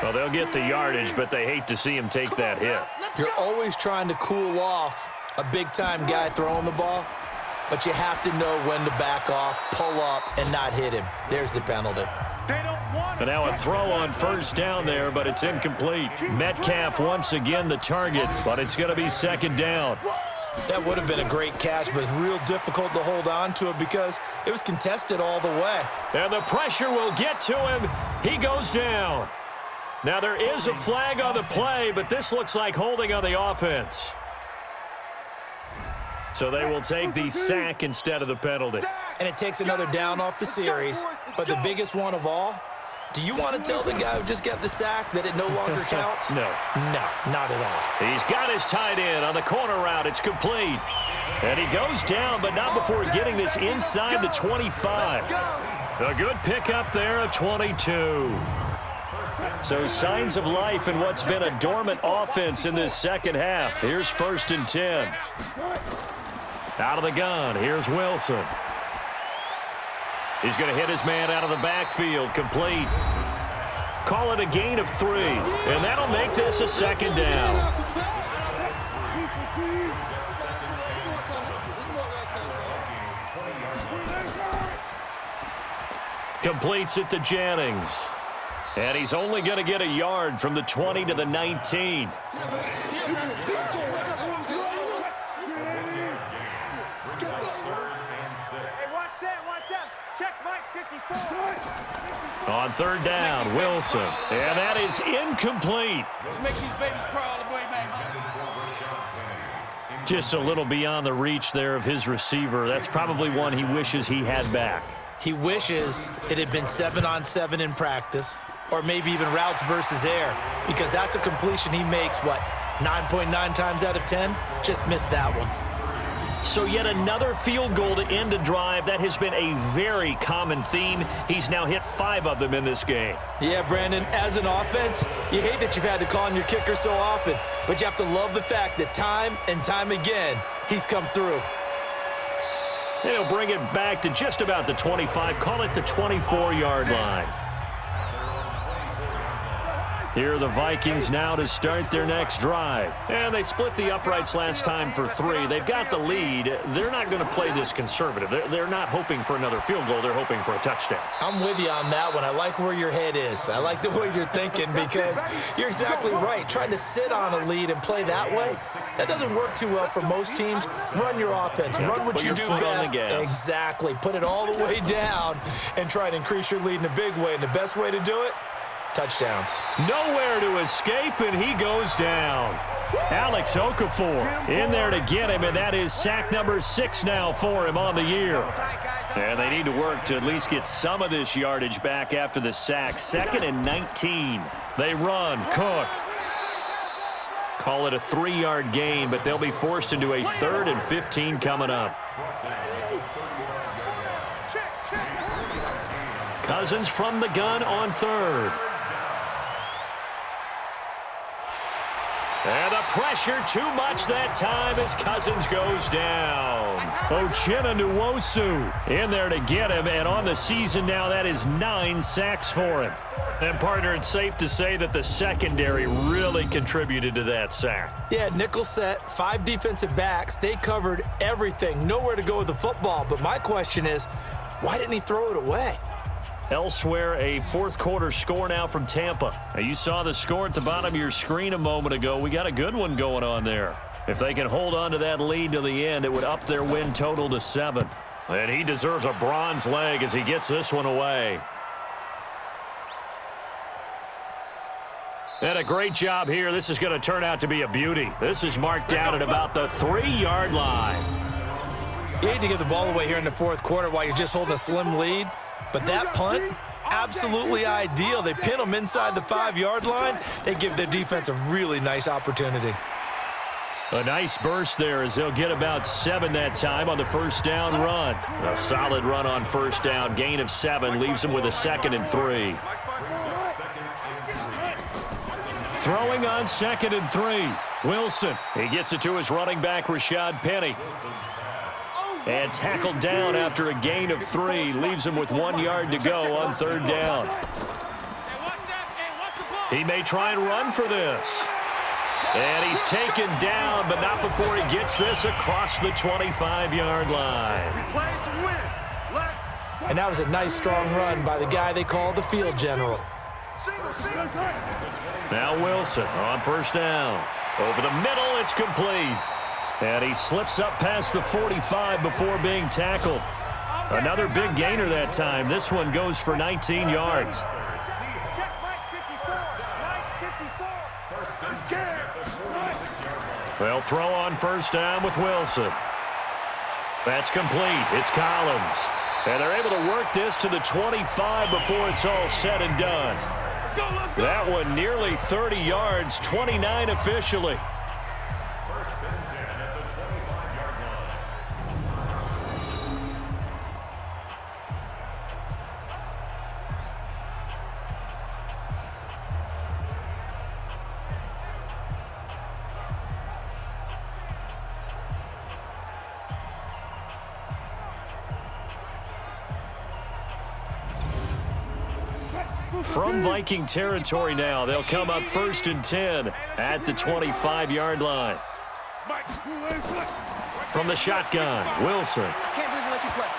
B: Well, they'll get the yardage, but they hate to see him take that hit.
C: You're always trying to cool off a big-time guy throwing the ball, but you have to know when to back off, pull up, and not hit him. There's the penalty.
B: And now a throw on first down there, but it's incomplete. Metcalf once again the target, but it's going to be 2nd down.
C: That would have been a great catch, but it's real difficult to hold on to it because it was contested all the way.
B: And the pressure will get to him. He goes down. Now, there is a flag on the play, but this looks like holding on the offense. So they will take the sack instead of the penalty.
C: And it takes another down off the series. But the biggest one of all, do you want to tell the guy who just got the sack that it no longer counts?
B: No.
C: No, not at all.
B: He's got his tight end on the corner route. It's complete. And he goes down, but not before getting this inside the 25. A good pickup there of 22. So signs of life in what's been a dormant offense in this second half. Here's 1st and 10. Out of the gun, here's Wilson. He's going to hit his man out of the backfield, complete. Call it a gain of 3, and that'll make this a 2nd down. Completes it to Jennings. And he's only going to get a yard from the 20 to the 19.
D: Hey, watch that. Check Mike 54.
B: On 3rd down, Wilson. And that is incomplete.
D: Just makes these babies cry all the way, man.
B: Just a little beyond the reach there of his receiver. That's probably one he wishes he had back.
C: He wishes it had been 7-on-7 in practice, or maybe even routes versus air, because that's a completion he makes, 9.9 times out of 10? Just missed that one.
B: So yet another field goal to end a drive. That has been a very common theme. He's now hit 5 of them in this game.
C: Yeah, Brandon, as an offense, you hate that you've had to call on your kicker so often, but you have to love the fact that time and time again, he's come through.
B: And he'll bring it back to just about the 25, call it the 24-yard line. Here are the Vikings now to start their next drive. And they split the uprights last time for 3. They've got the lead. They're not going to play this conservative. They're not hoping for another field goal. They're hoping for a touchdown.
C: I'm with you on that one. I like where your head is. I like the way you're thinking because you're exactly right. Trying to sit on a lead and play that way, that doesn't work too well for most teams. Run your offense. Run what you do best. Exactly. Put it all the way down and try to increase your lead in a big way. And the best way to do it, touchdowns.
B: Nowhere to escape, and he goes down. Alex Okafor in there to get him, and that is sack number 6 now for him on the year. And they need to work to at least get some of this yardage back after the sack. 2nd and 19. They run. Cook. Call it a 3-yard gain, but they'll be forced into a 3rd and 15 coming up. Cousins from the gun on 3rd. And the pressure too much that time as Cousins goes down. Uchenna Nwosu in there to get him, and on the season now that is 9 sacks for him. And partner, it's safe to say that the secondary really contributed to that sack.
C: Yeah, nickel set, 5 defensive backs. They covered everything. Nowhere to go with the football. But my question is, why didn't he throw it away?
B: Elsewhere, a 4th quarter score now from Tampa. Now, you saw the score at the bottom of your screen a moment ago. We got a good one going on there. If they can hold on to that lead to the end, it would up their win total to 7. And he deserves a bronze leg as he gets this one away. And a great job here. This is going to turn out to be a beauty. This is marked down at about the 3-yard line.
C: You hate to give the ball away here in the 4th quarter while you're just holding a slim lead. But that punt, absolutely ideal. They pin them inside the 5-yard line. They give their defense a really nice opportunity.
B: A nice burst there as they'll get about 7 that time on the 1st down run. A solid run on 1st down. Gain of 7 leaves them with a 2nd and 3. Throwing on 2nd and 3. Wilson. He gets it to his running back, Rashad Penny. And tackled down after a gain of 3. Leaves him with 1 yard to go on 3rd down. He may try and run for this. And he's taken down, but not before he gets this across the 25-yard line.
C: And that was a nice, strong run by the guy they call the field general.
B: Now Wilson on 1st down. Over the middle, it's complete. And he slips up past the 45 before being tackled. Another big gainer that time. This one goes for 19 yards. They'll throw on 1st down with Wilson. That's complete. It's Collins. And they're able to work this to the 25 before it's all said and done. That one nearly 30 yards, 29 officially. From Viking territory now, they'll come up 1st and 10 at the 25-yard line. From the shotgun, Wilson.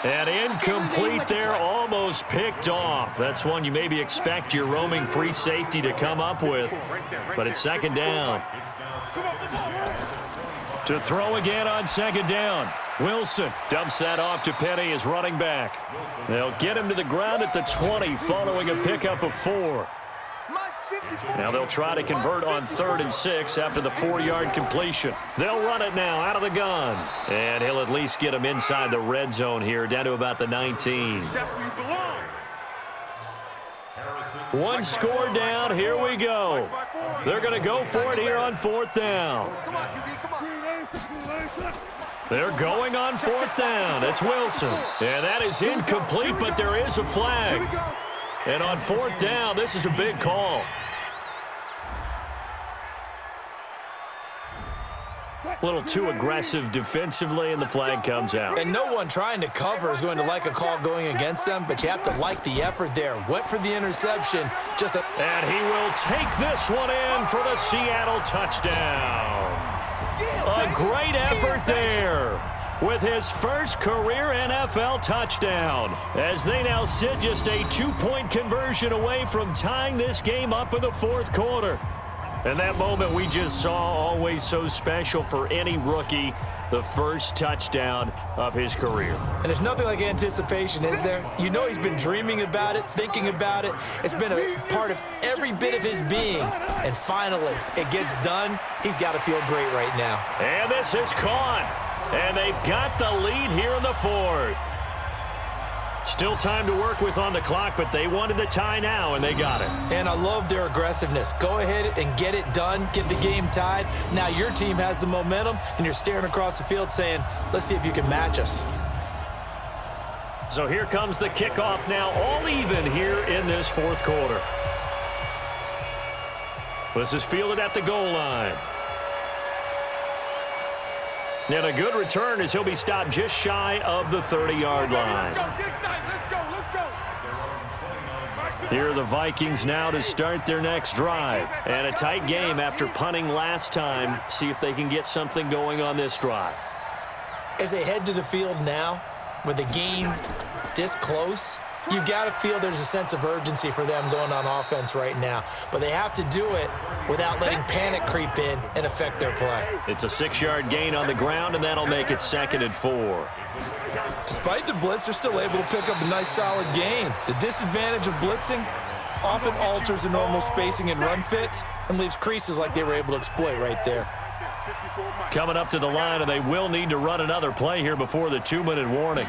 B: And incomplete there, almost picked off. That's one you maybe expect your roaming free safety to come up with. But it's 2nd down. To throw again on 2nd down. Wilson dumps that off to Penny as running back. They'll get him to the ground at the 20 following a pickup of 4. Now they'll try to convert on 3rd and 6 after the 4-yard completion. They'll run it now out of the gun. And he'll at least get him inside the red zone here, down to about the 19. One score down, here we go. They're going to go for it here on 4th down. They're going on 4th down. It's Wilson. And that is incomplete, but there is a flag. And on 4th down, this is a big call. A little too aggressive defensively, and the flag comes out.
C: And no one trying to cover is going to like a call going against them, but you have to like the effort there. Went for the interception.
B: And he will take this one in for the Seattle touchdown. A great effort there with his first career NFL touchdown, as they now sit just a 2-point conversion away from tying this game up in the fourth quarter. And that moment we just saw, always so special for any rookie, the first touchdown of his career.
C: And there's nothing like anticipation, is there? You know he's been dreaming about it, thinking about it. It's been a part of every bit of his being. And finally, it gets done. He's got to feel great right now.
B: And this is caught. And they've got the lead here in the fourth. Still time to work with on the clock, but they wanted the tie now, and they got it.
C: And I love their aggressiveness. Go ahead and get it done, get the game tied. Now your team has the momentum, and you're staring across the field saying, let's see if you can match us.
B: So here comes the kickoff now, all even here in this fourth quarter. This is fielded at the goal line. And a good return as he'll be stopped just shy of the 30-yard line. Here are the Vikings now to start their next drive. And a tight game after punting last time. See if they can get something going on this drive.
C: As they head to the field now, with the game this close, you've got to feel there's a sense of urgency for them going on offense right now. But they have to do it without letting panic creep in and affect their play.
B: It's a 6-yard gain on the ground, and that'll make it 2nd and 4.
C: Despite the blitz, they're still able to pick up a nice solid gain. The disadvantage of blitzing often alters the normal spacing and run fits and leaves creases like they were able to exploit right there.
B: Coming up to the line, and they will need to run another play here before the 2-minute warning.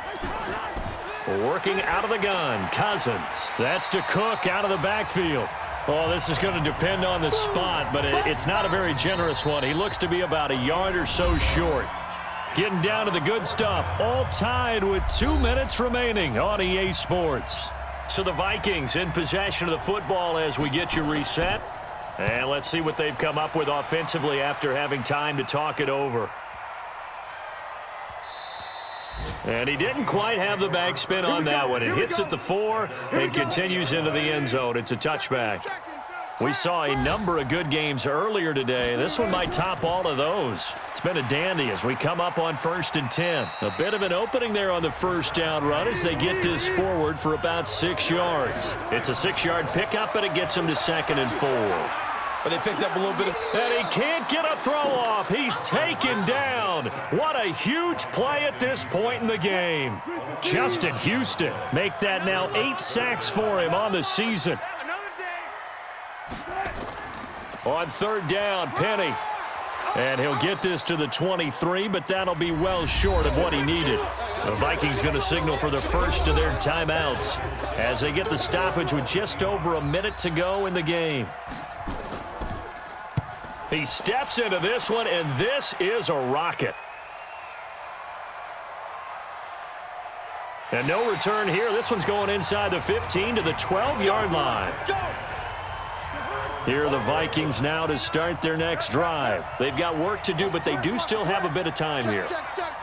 B: Working out of the gun, Cousins. That's to Cook out of the backfield. Oh, this is going to depend on the spot, but it's not a very generous one. He looks to be about a yard or so short. Getting down to the good stuff, all tied with 2 minutes remaining on EA Sports. So the Vikings in possession of the football as we get you reset. And let's see what they've come up with offensively after having time to talk it over. And he didn't quite have the backspin on that one. It hits at the 4 and continues into the end zone. It's a touchback. We saw a number of good games earlier today. This one might top all of those. It's been a dandy as we come up on 1st and 10. A bit of an opening there on the first down run as they get this forward for about 6 yards. It's a 6-yard pickup, and it gets them to 2nd and 4.
C: But they picked up a little bit of...
B: And he can't get a throw off. He's taken down. What a huge play at this point in the game. Justin Houston make that now 8 sacks for him on the season. On 3rd down, Penny. And he'll get this to the 23, but that'll be well short of what he needed. The Vikings going to signal for the first of their timeouts as they get the stoppage with just over a minute to go in the game. He steps into this one, and this is a rocket. And no return here. This one's going inside the 15 to the 12-yard line. Here are the Vikings now to start their next drive. They've got work to do, but they do still have a bit of time here.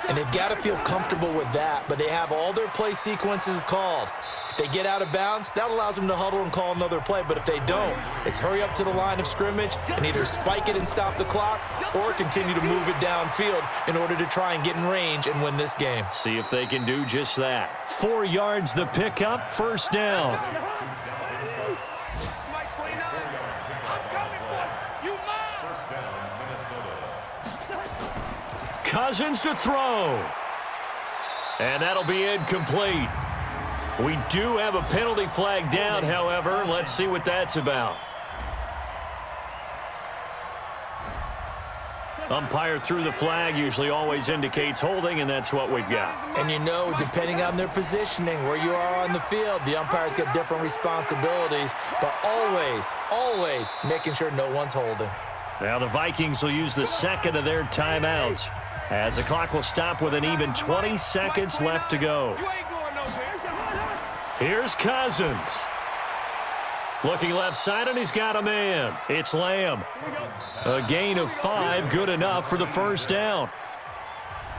C: And they've got to feel comfortable with that, but they have all their play sequences called. If they get out of bounds, that allows them to huddle and call another play, but if they don't, it's hurry up to the line of scrimmage and either spike it and stop the clock or continue to move it downfield in order to try and get in range and win this game.
B: See if they can do just that. 4 yards the pickup, 1st down. Cousins to throw. And that'll be incomplete. We do have a penalty flag down, however. Let's see what that's about. Umpire threw the flag, usually always indicates holding, and that's what we've got.
C: And you know, depending on their positioning, where you are on the field, the umpires get different responsibilities, but always making sure no one's holding.
B: Now the Vikings will use the 2nd of their timeouts as the clock will stop with an even 20 seconds left to go. Here's Cousins. Looking left side, and he's got a man. It's Lamb. A gain of 5, good enough for the first down.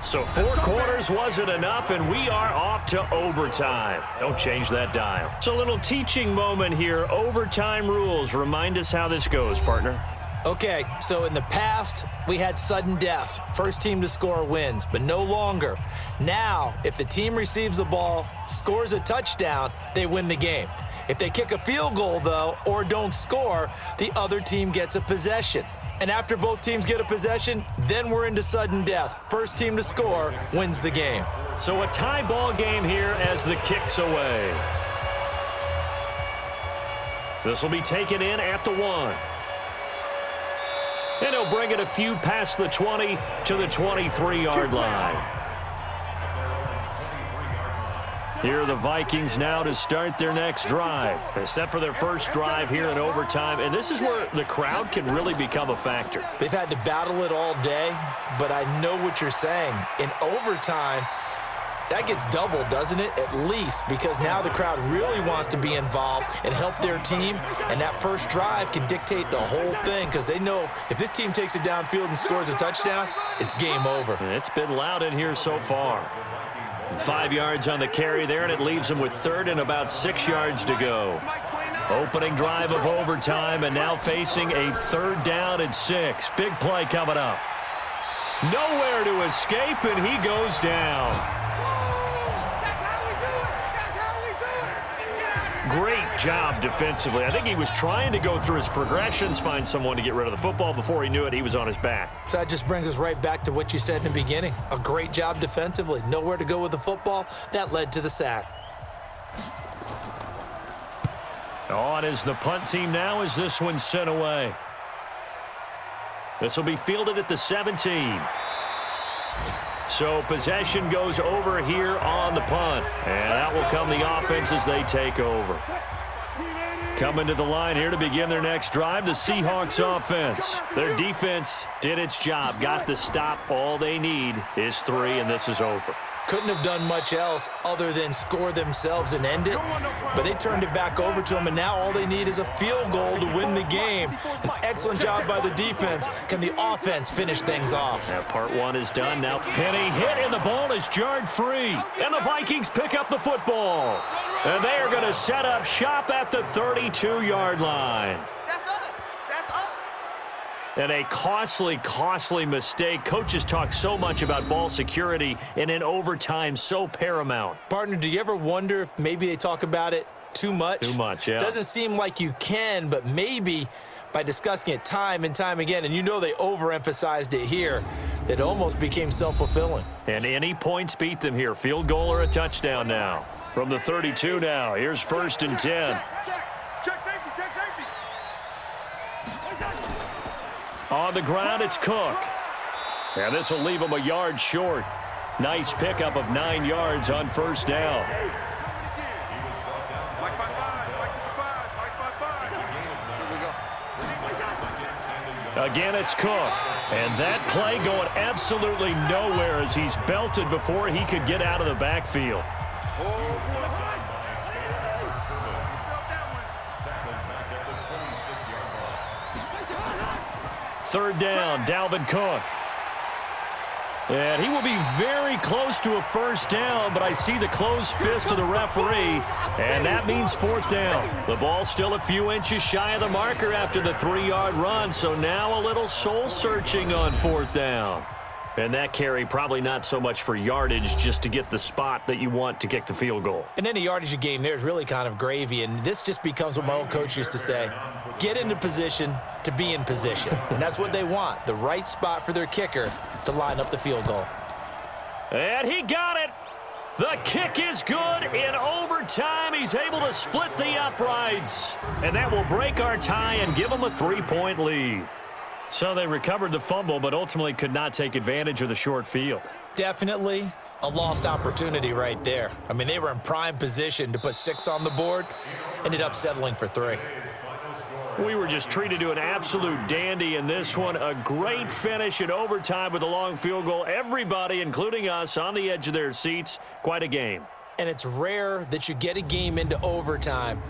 B: So 4 quarters wasn't enough, and we are off to overtime. Don't change that dial. So a little teaching moment here. Overtime rules. Remind us how this goes, partner.
C: Okay, so in the past, we had sudden death. First team to score wins, but no longer. Now, if the team receives the ball, scores a touchdown, they win the game. If they kick a field goal, though, or don't score, the other team gets a possession. And after both teams get a possession, then we're into sudden death. First team to score wins the game.
B: So a tie ball game here as the kick's away. This will be taken in at the 1. And he'll bring it a few past the 20 to the 23-yard line. Here are the Vikings now to start their next drive. They set for their first drive here in overtime, and this is where the crowd can really become a factor.
C: They've had to battle it all day, but I know what you're saying. In overtime, that gets doubled, doesn't it? At least, because now the crowd really wants to be involved and help their team, and that first drive can dictate the whole thing because they know if this team takes it downfield and scores a touchdown, it's game over.
B: It's been loud in here so far. 5 yards on the carry there, and it leaves them with 3rd and about 6 yards to go. Opening drive of overtime, and now facing a 3rd down and 6. Big play coming up. Nowhere to escape, and he goes down. Great job defensively. I think he was trying to go through his progressions, find someone to get rid of the football. Before he knew it, he was on his back.
C: So that just brings us right back to what you said in the beginning. A great job defensively. Nowhere to go with the football. That led to the sack.
B: On is the punt team now as this one's sent away. This will be fielded at the 17. So possession goes over here on the punt. And that will come the offense as they take over. Coming to the line here to begin their next drive, the Seahawks offense. Their defense did its job, got the stop. All they need is 3, and this is over.
C: Couldn't have done much else other than score themselves and end it, but they turned it back over to them, and now all they need is a field goal to win the game. An excellent job by the defense. Can the offense finish things off?
B: That part 1 is done. Now Penny hit, and the ball is jarred free. And the Vikings pick up the football. And they are going to set up shop at the 32-yard line. And a costly mistake. Coaches talk so much about ball security, and in overtime, so paramount.
C: Partner, do you ever wonder if maybe they talk about it too much?
B: Too much, yeah.
C: Doesn't seem like you can, but maybe by discussing it time and time again, and you know they overemphasized it here, that almost became self-fulfilling.
B: And any points beat them here. Field goal or a touchdown now. From the 32 now, here's 1st and 10.
D: Check safety.
B: On the ground, it's Cook. And this will leave him a yard short. Nice pickup of 9 yards on 1st down. Again, it's Cook. And that play going absolutely nowhere as he's belted before he could get out of the backfield. 3rd down, Dalvin Cook. And he will be very close to a 1st down, but I see the closed fist of the referee, and that means 4th down. The ball still a few inches shy of the marker after the 3-yard run, so now a little soul-searching on 4th down. And that carry probably not so much for yardage, just to get the spot that you want to kick the field goal.
C: And any yardage you gain there is really kind of gravy, and this just becomes what my old coach used to say. Get into position to be in position. And that's what they want, the right spot for their kicker to line up the field goal.
B: And he got it. The kick is good in overtime. He's able to split the uprights. And that will break our tie and give them a 3-point lead. So they recovered the fumble, but ultimately could not take advantage of the short field.
C: Definitely a lost opportunity right there. I mean, they were in prime position to put 6 on the board, ended up settling for 3.
B: We were just treated to an absolute dandy in this one. A great finish in overtime with a long field goal. Everybody, including us, on the edge of their seats. Quite a game.
C: And it's rare that you get a game into overtime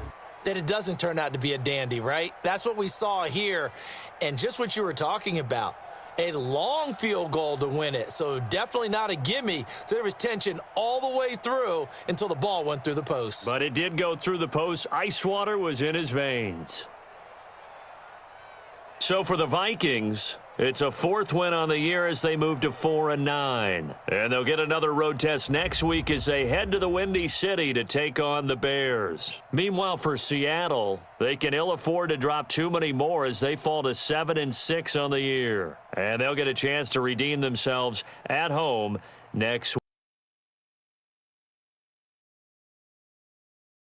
C: that it doesn't turn out to be a dandy, right? That's what we saw here, and just what you were talking about. A long field goal to win it, so definitely not a gimme. So there was tension all the way through until the ball went through the post.
B: But it did go through the post. Ice water was in his veins. So for the Vikings, it's a 4th win on the year as they move to 4-9. And they'll get another road test next week as they head to the Windy City to take on the Bears. Meanwhile, for Seattle, they can ill afford to drop too many more as they fall to 7-6 on the year. And they'll get a chance to redeem themselves at home next week.